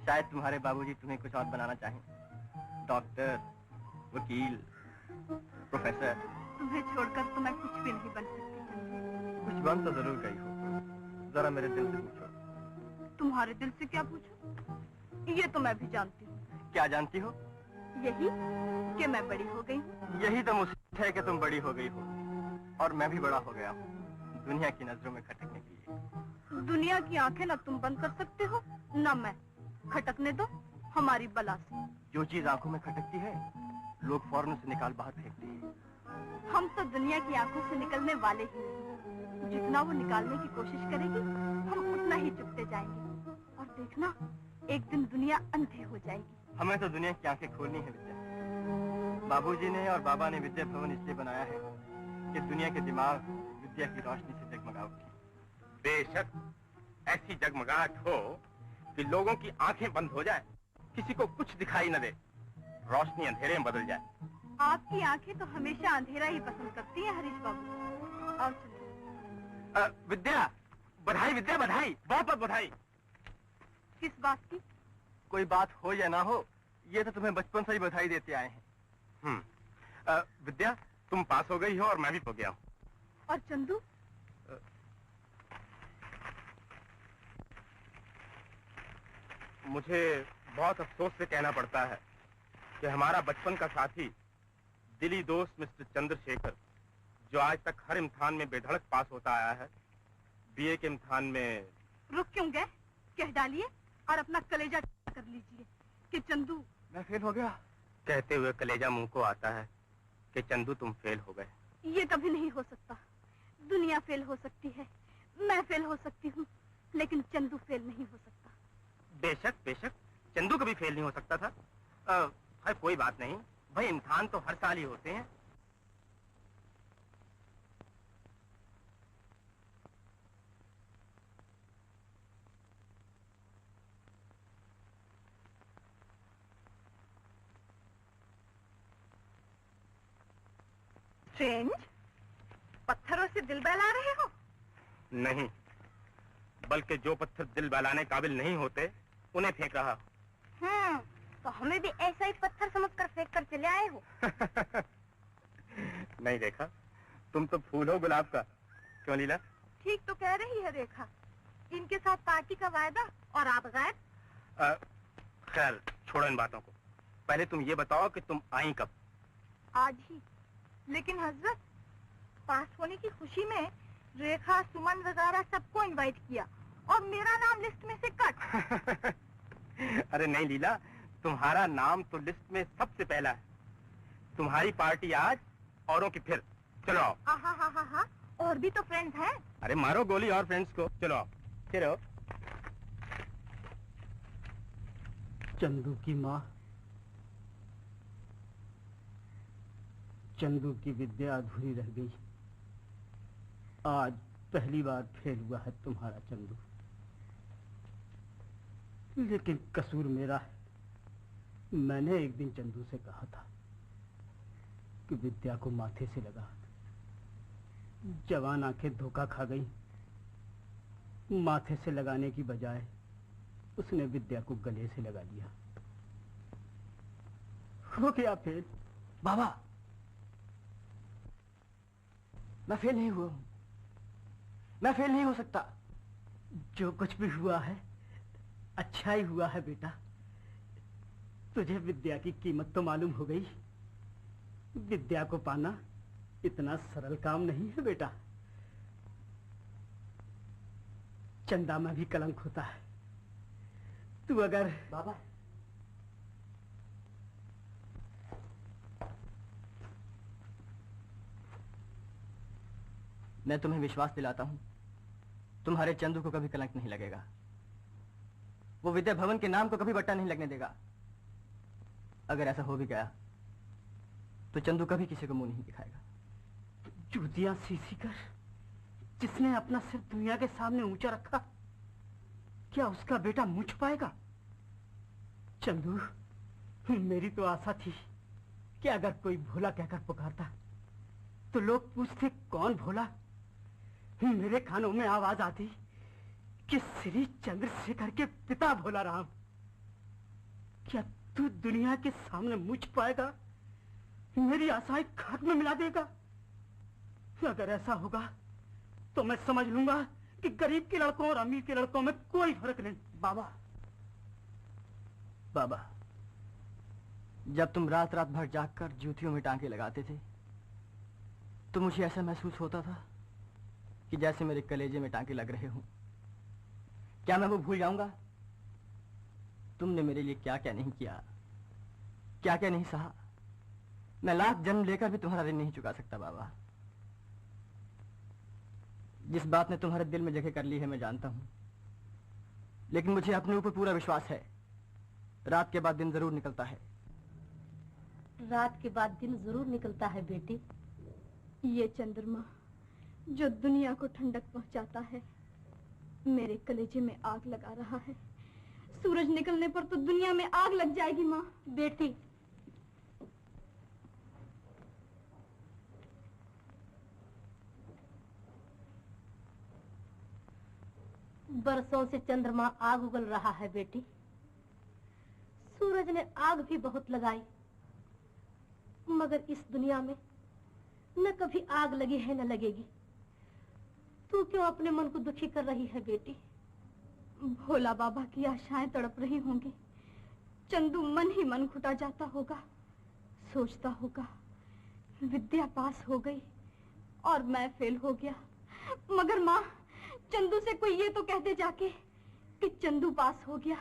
शायद तुम्हारे बाबूजी तुम्हें कुछ और बनाना चाहें, डॉक्टर, वकील, प्रोफेसर। तुम्हें छोड़कर तो मैं कुछ भी नहीं बन सकती चंदू। कुछ बन तो जरूर गई हो, जरा मेरे दिल से पूछो। तुम्हारे दिल से क्या पूछूं? ये तो मैं भी जानती हूँ। क्या जानती हो? यही कि मैं बड़ी हो गई हूँ। यही तो मुसीबत है कि तुम बड़ी हो गई हो और मैं भी बड़ा हो गया हूँ, दुनिया की नजरों में खटकने के लिए। दुनिया की आंखें न तुम बंद कर सकते हो न मैं। खटकने दो हमारी बला से। जो चीज आंखों में खटकती है लोग फौरन से निकाल बाहर फेंकते हैं। हम तो दुनिया की आंखों से निकलने वाले ही नहीं। जितना वो निकालने की कोशिश करेगी हम उतना ही चुपते जाएंगे। और देखना, एक दिन दुनिया अंधे हो जाएगी। हमें तो दुनिया की आंखें खोलनी है विद्या। बाबूजी ने और बाबा ने विद्या भवन इसलिए बनाया है कि दुनिया के दिमाग विद्या की रोशनी से जगमगा उठे। बेशक ऐसी जगमगाहट हो कि लोगों की आंखें बंद हो जाए, किसी को कुछ दिखाई न दे, रोशनी अंधेरे में बदल जाए। आपकी आंखें तो हमेशा अंधेरा ही पसंद करती हैं हरीश बाबू। और चलो। विद्या, बधाई विद्या, बधाई, बहुत बहुत बधाई। किस बात की? कोई बात हो या ना हो, ये तो तुम्हें बचपन से ही बधाई देते आए हैं। विद्या, तुम पास हो गई हो और मैं भी हो गया हूँ। और चंदू? मुझे बहुत अफसोस से कहना पड़ता है कि हमारा बचपन का साथी, दिली दोस्त मिस्टर चंद्रशेखर, जो आज तक हर इम्तिहान में बेधड़क पास होता आया है, बीए के इम्तिहान में रुक क्यों गए? कह डालिए और अपना कलेजा कर लीजिए कि चंदू। मैं फेल हो गया। कहते हुए कलेजा मुंह को आता है कि चंदू तुम फेल हो गए। ये कभी नहीं हो सकता। दुनिया फेल हो सकती है, मैं फेल हो सकती हूँ, लेकिन चंदू फेल नहीं हो सकता। बेशक बेशक, चंदू कभी फेल नहीं हो सकता था। भाई कोई बात नहीं भाई, इम्तिहान तो हर साल ही होते हैं। स्ट्रेंज, पत्थरों से दिल बहला रहे हो? नहीं, बल्कि जो पत्थर दिल बहलाने काबिल नहीं होते उन्हें फेंक रहा। तो हमें भी ऐसा ही पत्थर समझकर फेंक कर चले आए हो। नहीं देखा, तुम तो फूल हो गुलाब का। क्यों लीला? ठीक तो कह रही है रेखा। इनके साथ पार्टी का वायदा और आप गायब। खैर छोड़ो इन बातों को, पहले तुम ये बताओ कि तुम आई कब? आज ही। लेकिन हजरत, पास होने की खुशी में रेखा, सुमन वगैरह सबको इनवाइट किया और मेरा नाम लिस्ट में से कट। अरे नहीं लीला, तुम्हारा नाम तो लिस्ट में सबसे पहला है। तुम्हारी पार्टी आज, औरों की फिर। चलो आओ। हाँ, और भी तो फ्रेंड्स हैं। अरे मारो गोली और फ्रेंड्स को। चलो आओ। चलो। चंदू की माँ, चंदू की विद्या अधूरी रह गई। आज पहली बार फेल हुआ है तुम्हारा चंदू, लेकिन कसूर मेरा है। मैंने एक दिन चंदू से कहा था कि विद्या को माथे से लगा। जवान आंखें धोखा खा गई। माथे से लगाने की बजाय उसने विद्या को गले से लगा लिया। हो गया फेल। बाबा, मैं फेल नहीं हुआ हूं। मैं फेल नहीं हो सकता। जो कुछ भी हुआ है अच्छा ही हुआ है बेटा। तुझे विद्या की कीमत तो मालूम हो गई। विद्या को पाना इतना सरल काम नहीं है बेटा। चंदा में भी कलंक होता है। तू अगर बाबा, मैं तुम्हें विश्वास दिलाता हूं, तुम्हारे चंदू को कभी कलंक नहीं लगेगा। वो विद्या भवन के नाम को कभी बट्टा नहीं लगने देगा। अगर ऐसा हो भी गया तो चंदू कभी किसी को मुंह नहीं दिखाएगा। जूतियां सीसी कर जिसने अपना सिर दुनिया के सामने ऊंचा रखा, क्या उसका बेटा मुझ पाएगा? चंदू, मेरी तो आशा थी कि अगर कोई भोला कहकर पुकारता तो लोग पूछते कौन भोला। मेरे कानों में आवाज आती कि श्री चंद्रशेखर के पिता भोला राम। क्या तू दुनिया के सामने मुझ पाएगा? मेरी आशाएं खाक में मिला देगा? अगर ऐसा होगा तो मैं समझ लूंगा कि गरीब के लड़कों और अमीर के लड़कों में कोई फर्क नहीं। बाबा, जब तुम रात रात भर जागकर जूतियों में टांके लगाते थे तो मुझे ऐसा महसूस होता था कि जैसे मेरे कलेजे में टांके लग रहे हों। क्या मैं वो भूल जाऊंगा? तुमने मेरे लिए क्या क्या नहीं किया, क्या क्या नहीं सहा। मैं लाख जन्म लेकर भी तुम्हारा ऋण नहीं चुका सकता बाबा। जिस बात ने तुम्हारे दिल में जगह कर ली है मैं जानता हूं, लेकिन मुझे अपने ऊपर पूरा विश्वास है। रात के बाद दिन जरूर निकलता है। रात के बाद दिन जरूर निकलता है बेटी। ये चंद्रमा जो दुनिया को ठंडक पहुंचाता है, मेरे कलेजे में आग लगा रहा है। सूरज निकलने पर तो दुनिया में आग लग जाएगी माँ। बेटी, बरसों से चंद्रमा आग उगल रहा है बेटी। सूरज ने आग भी बहुत लगाई, मगर इस दुनिया में न कभी आग लगी है न लगेगी। तू क्यों अपने मन को दुखी कर रही है बेटी? भोला बाबा की आशाएं तड़प रही होंगी, चंदू मन ही मन घुटा जाता होगा, सोचता होगा विद्या पास हो गई और मैं फेल हो गया। मगर माँ, चंदू से कोई ये तो कह दे जाके कि चंदू पास हो गया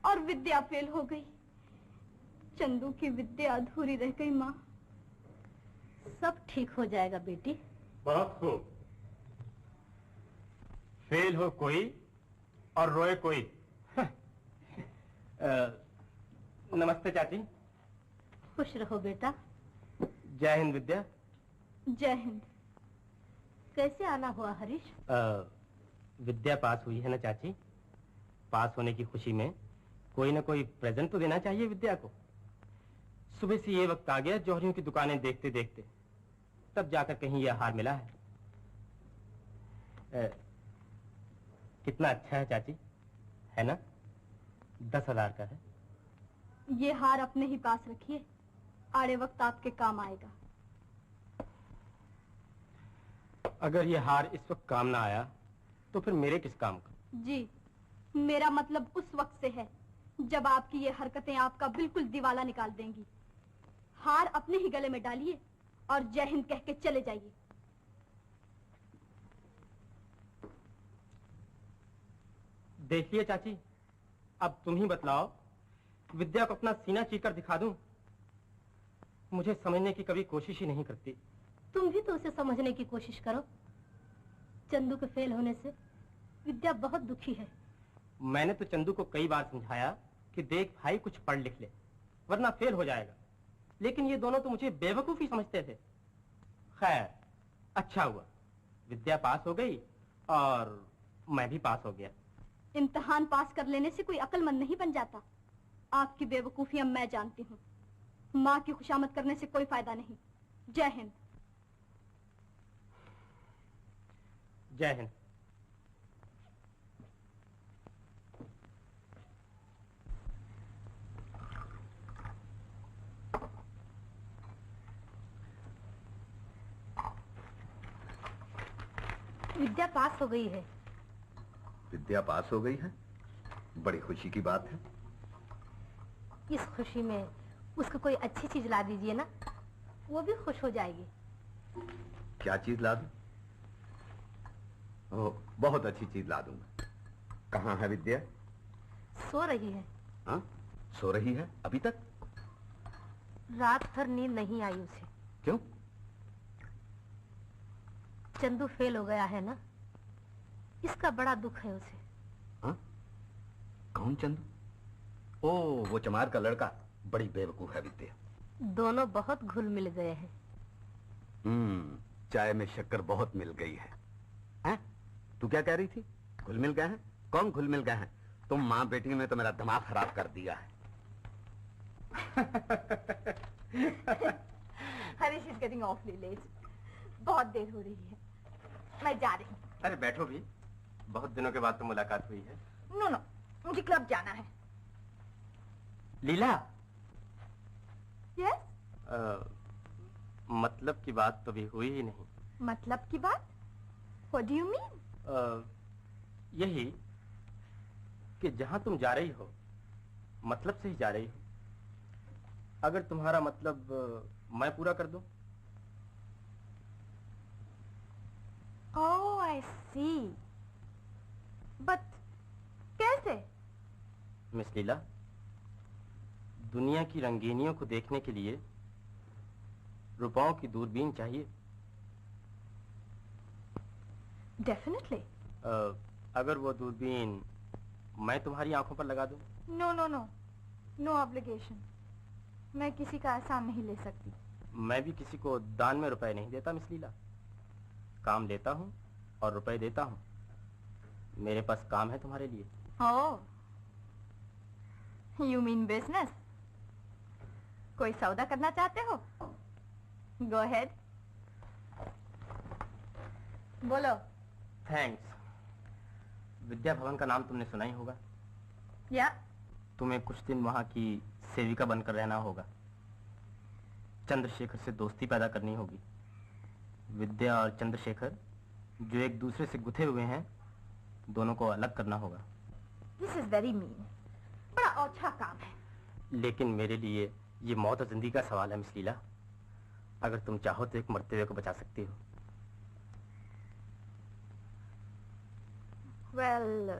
और विद्या फेल हो गई। चंदू की विद्या अधूरी रह गई माँ। सब ठीक हो जाएगा बेटी। बहुत खूब। फेल हो कोई और रोए कोई। नमस्ते चाची। खुश रहो बेटा। जय हिंद विद्या। जय हिंद। कैसे आना हुआ हरीश? विद्या पास हुई है ना चाची। पास होने की खुशी में कोई ना कोई प्रेजेंट तो देना चाहिए विद्या को। सुबह से ये वक्त आ गया जौहरियों की दुकानें देखते देखते, तब जाकर कहीं यह हार मिला है। कितना अच्छा है चाची, है ना? 10,000 का है। ये हार अपने ही पास रखिए, आड़े वक्त आपके काम आएगा। अगर ये हार इस वक्त काम ना आया तो फिर मेरे किस काम का? जी, मेरा मतलब उस वक्त से है जब आपकी ये हरकतें आपका बिल्कुल दिवाला निकाल देंगी। हार अपने ही गले में डालिए और जय हिंद कह के चले जाइए। देखिए चाची, अब तुम ही बतलाओ, विद्या को अपना सीना चीरकर दिखा दूं? मुझे समझने की कभी कोशिश ही नहीं करती। तुम भी तो उसे समझने की कोशिश करो। चंदू के फेल होने से विद्या बहुत दुखी है। मैंने तो चंदू को कई बार समझाया कि देख भाई, कुछ पढ़ लिख ले वरना फेल हो जाएगा, लेकिन ये दोनों तो मुझे बेवकूफ ही समझते थे। खैर, अच्छा हुआ विद्या पास हो गई और मैं भी पास हो गया। इम्तिहान पास कर लेने से कोई अक्लमंद नहीं बन जाता। आपकी बेवकूफियां मैं जानती हूँ। माँ की खुशामद करने से कोई फायदा नहीं। जय हिंद। जय हिंद। विद्या पास हो गई है। विद्या पास हो गई है? बड़ी खुशी की बात है। इस खुशी में उसको कोई अच्छी चीज ला दीजिए ना, वो भी खुश हो जाएगी। क्या चीज ला दूं? ओह, बहुत अच्छी चीज ला दूंगा। कहाँ है विद्या? सो रही है। हाँ, सो रही है अभी तक? रात भर नींद नहीं आई उसे। क्यों? चंदू फेल हो गया है ना, इसका बड़ा दुख है उसे। हाँ? कौन चंदू? ओह, वो चमार का लड़का। बड़ी बेवकूफ है विद्या। दोनों बहुत घुल मिल गए हैं। चाय में शक्कर बहुत मिल गई है। हैं? तू क्या कह रही थी? घुल मिल गए हैं? कौन घुल मिल गए हैं? तुम माँ बेटी ने तो मेरा दिमाग खराब कर दिया है। Harish is getting awfully late. बहुत देर हो रही है, मैं जा रही हूँ। अरे बैठो भी, बहुत दिनों के बाद तो मुलाकात हुई है। नो नो, मुझे क्लब जाना है। लीला। यस? मतलब की बात तो भी हुई ही नहीं। मतलब की बात? What do you mean? यही कि जहां तुम जा रही हो, मतलब से ही जा रही हो। अगर तुम्हारा मतलब मैं पूरा कर दूं? Oh, I see. But कैसे? मिस लीला, दुनिया की रंगीनियों को देखने के लिए रुपयों की दूरबीन चाहिए। Definitely. अगर वो दूरबीन मैं तुम्हारी आंखों पर लगा दूं? No, no, no. No obligation. मैं किसी का एहसान नहीं ले सकती। मैं भी किसी को दान में रुपए नहीं देता मिस लीला। काम लेता हूँ और रुपए देता हूँ। मेरे पास काम है तुम्हारे लिए। Oh. You mean business? कोई सौदा करना चाहते हो? Go ahead. बोलो। थैंक्स। विद्या भवन का नाम तुमने सुना ही होगा। या? तुम्हें कुछ दिन वहाँ की सेविका बनकर रहना होगा। चंद्रशेखर से दोस्ती पैदा करनी होगी। विद्या और चंद्रशेखर जो एक दूसरे से गुथे हुए हैं, दोनों को अलग करना होगा। This is very mean. बड़ा औछा काम है। लेकिन मेरे लिए ये मौत और जिंदगी का सवाल है मिस लीला। अगर तुम चाहो तो एक मरते हुए को बचा सकती हो। Well,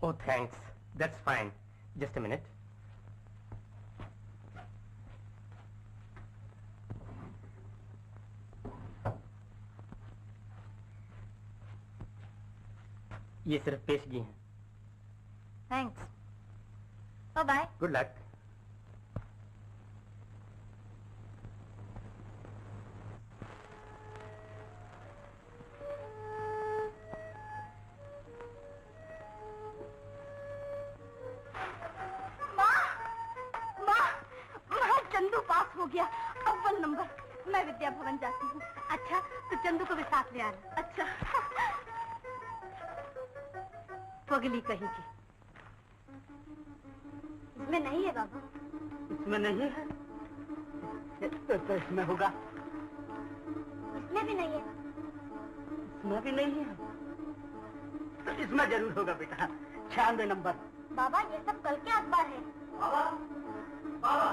oh thanks, that's fine. Just a minute. ये सिर्फ पेशगी है। thanks. Bye-bye. Good luck. Chandu pass हो गया, अव्वल नंबर। मैं विद्या भवन जाती हूँ। अच्छा, तो चंदू को भी साथ ले आना। अच्छा। पगली कहीं की। इसमें नहीं है बाबू। इसमें नहीं है तो इसमें होगा। इसमें भी नहीं है। इसमें भी नहीं है तो इसमें जरूर होगा बेटा। 96 नंबर। बाबा ये सब कल के अखबार है। बाबा, बाबा,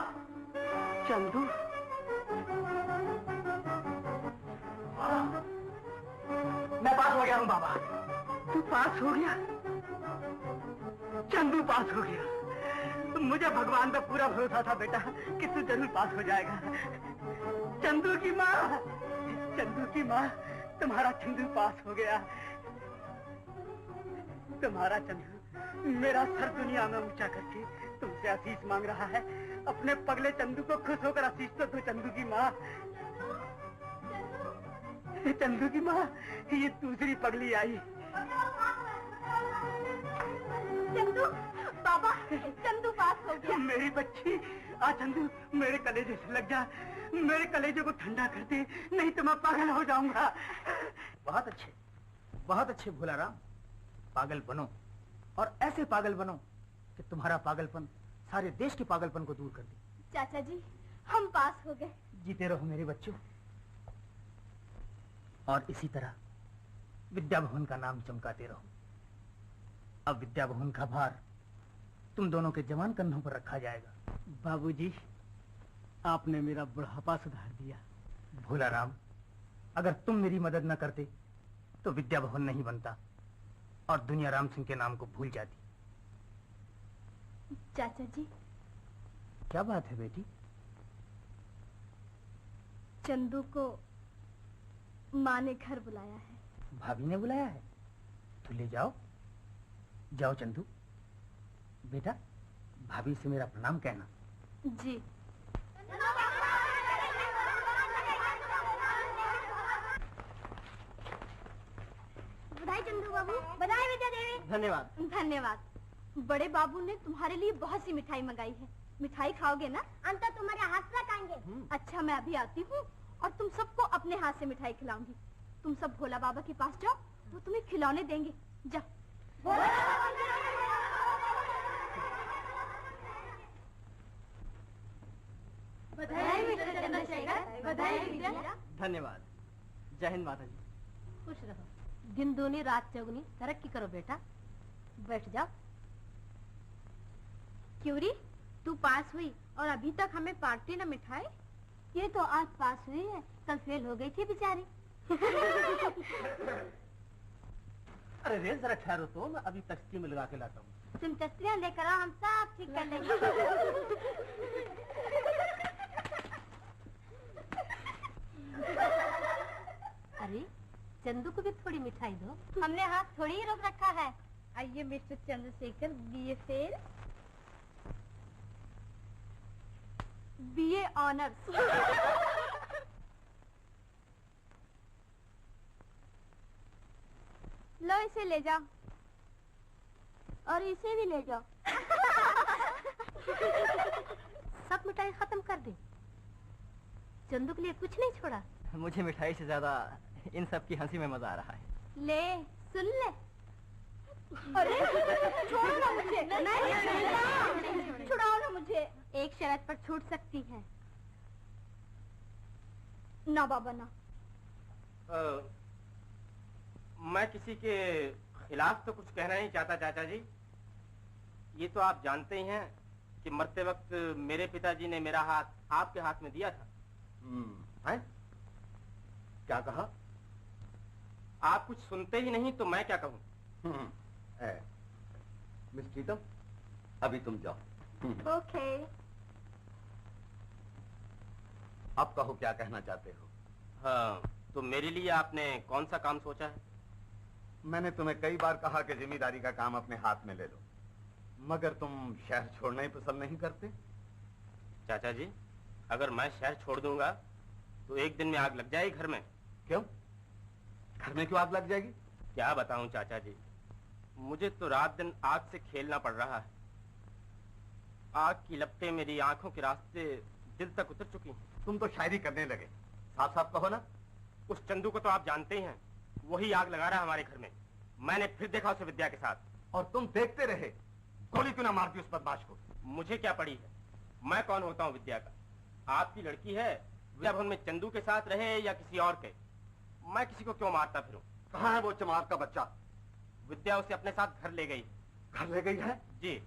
चंदू। मैं पास हो गया हूँ बाबा। तू पास हो गया? चंदू पास हो गया। मुझे भगवान पे पूरा भरोसा था बेटा कि तू जरूर पास हो जाएगा। चंदू की माँ, चंदू की माँ, तुम्हारा चंदू पास हो गया। तुम्हारा चंदू मेरा सर दुनिया में ऊंचा करके तुमसे आशीष मांग रहा है। अपने पगले चंदू को खुश होकर आशीष तो दो चंदू की माँ। चंदू की माँ, ये दूसरी पगली आई। चंदू, बाबा, चंदू पास हो गया। मेरी बच्ची, आ चंदू, मेरे कलेजे से लग जा। मेरे कलेजे को ठंडा कर दे, नहीं तो मैं पागल हो जाऊंगा। बहुत अच्छे भोलाराम। पागल बनो, और ऐसे पागल बनो कि तुम्हारा पागलपन सारे देश के पागलपन को दूर कर दे। चाचा जी, हम पास हो गए। जीते रहो मेरे बच्चों। और इसी तरह विद्या भवन का नाम चमकाते रहो। अब विद्या भवन का भार तुम दोनों के जवान कंधों पर रखा जाएगा। बाबूजी, आपने मेरा बुढ़ापा सुधार दिया। भोलाराम, अगर तुम मेरी मदद न करते तो विद्या भवन नहीं बनता और दुनिया राम सिंह के नाम को भूल जाती। चाचा जी, क्या बात है बेटी? चंदू को माँ ने घर बुलाया है। भाभी ने बुलाया है? तो ले जाओ। जाओ चंदू, बेटा भाभी से मेरा प्रणाम कहना। जी। बधाई चंदू बाबू, बधाई विद्या देवी। धन्यवाद। धन्यवाद। बड़े बाबू ने तुम्हारे लिए बहुत सी मिठाई मंगाई है। मिठाई खाओगे ना? अंत तुम्हारे हाथ से खाएंगे। अच्छा, मैं अभी आती हूँ और तुम सबको अपने हाथ से मिठाई खिलाऊंगी। तुम सब भोला बाबा के पास जाओ, वो तुम्हें खिलौने देंगे। जाओ। बधाई मिस्टर चंद्रशेखर, बधाई विद्या। धन्यवाद। जय हिंद माता जी। खुश रहो। दिन दूनी रात चौगुनी तरक्की करो बेटा। बैठ जाओ। क्यूरी, तू पास हुई और अभी तक हमें पार्टी न मिठाई? ये तो आज पास हुई है, कल फेल हो गई थी बेचारी। अरे रे, जरा ठहरो तो, मैं अभी तख्ती में लगा के लाता हूँ। तुम तस्वीरें लेकर आओ, हम सब ठीक कर लेंगे। अरे चंदू को भी थोड़ी मिठाई दो। हमने हाथ थोड़ी ही रोक रखा है। आइए mister Chandrashekhar, BA fail, BA honours. लो इसे ले जाओ और इसे भी ले जाओ। सब मिठाई खत्म कर दे। चंदू के लिए कुछ नहीं छोड़ा। मुझे मिठाई से ज्यादा इन सब की हंसी में मजा आ रहा है। ले, सुन ले। अरे छोड़ो ना मुझे। नहीं, छुड़ाओ ना मुझे। एक शर्त पर छूट सकती है। ना बाबा ना। मैं किसी के खिलाफ तो कुछ कहना नहीं चाहता चाचा जी। ये तो आप जानते ही हैं कि मरते वक्त मेरे पिताजी ने मेरा हाथ आपके हाथ में दिया था। हैं? क्या कहा? आप कुछ सुनते ही नहीं तो मैं क्या कहूँ? मिस प्रीतम, अभी तुम जाओ। ओके। अब कहो क्या कहना चाहते हो? हाँ, तो मेरे लिए आपने कौन सा काम सोचा है? मैंने तुम्हें कई बार कहा कि जिम्मेदारी का काम अपने हाथ में ले लो, मगर तुम शहर छोड़ना ही पसंद नहीं करते। चाचा जी, अगर मैं शहर छोड़ दूंगा तो एक दिन में आग लग जाएगी घर में। क्यों? घर में क्यों आग लग जाएगी? क्या बताऊं चाचा जी, मुझे तो रात दिन आग से खेलना पड़ रहा है। आग की लपटें मेरी आंखों के रास्ते दिल तक उतर चुकी हैं। तुम तो शायरी करने लगे, साफ साफ कहो ना। उस चंदू को तो आप जानते ही हैं, वही आग लगा रहा है हमारे घर में। मैंने फिर देखा उसे विद्या के साथ। और तुम देखते रहे, गोली क्यों ना मार दी उस बदमाश को? मुझे क्या पड़ी है, मैं कौन होता हूँ विद्या का? आपकी लड़की है, विद्या भवन में चंदू के साथ रहे या किसी और के, मैं किसी को क्यों मारता फिरूं? कहाँ है वो चमार का बच्चा? विद्या उसे अपने साथ घर ले गई। घर ले गई है? जी।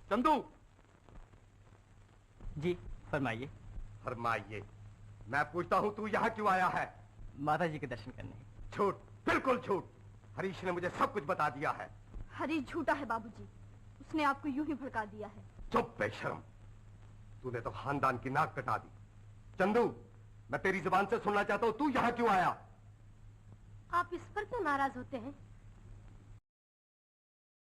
चंदू। जी फरमाइए। फरमाइए। मैं पूछता हूँ तू यहाँ क्यों आया है? माता जी के दर्शन करने। झूठ, बिल्कुल झूठ। हरीश ने मुझे सब कुछ बता दिया है। हरीश झूठा है बाबूजी, उसने आपको यूं ही भड़का दिया है। चुप बेशरम, तूने तो खानदान की नाक कटा दी। चंदू, मैं तेरी जुबान से सुनना चाहता हूँ, तू यहाँ क्यों आया? आप इस पर क्यों नाराज होते हैं?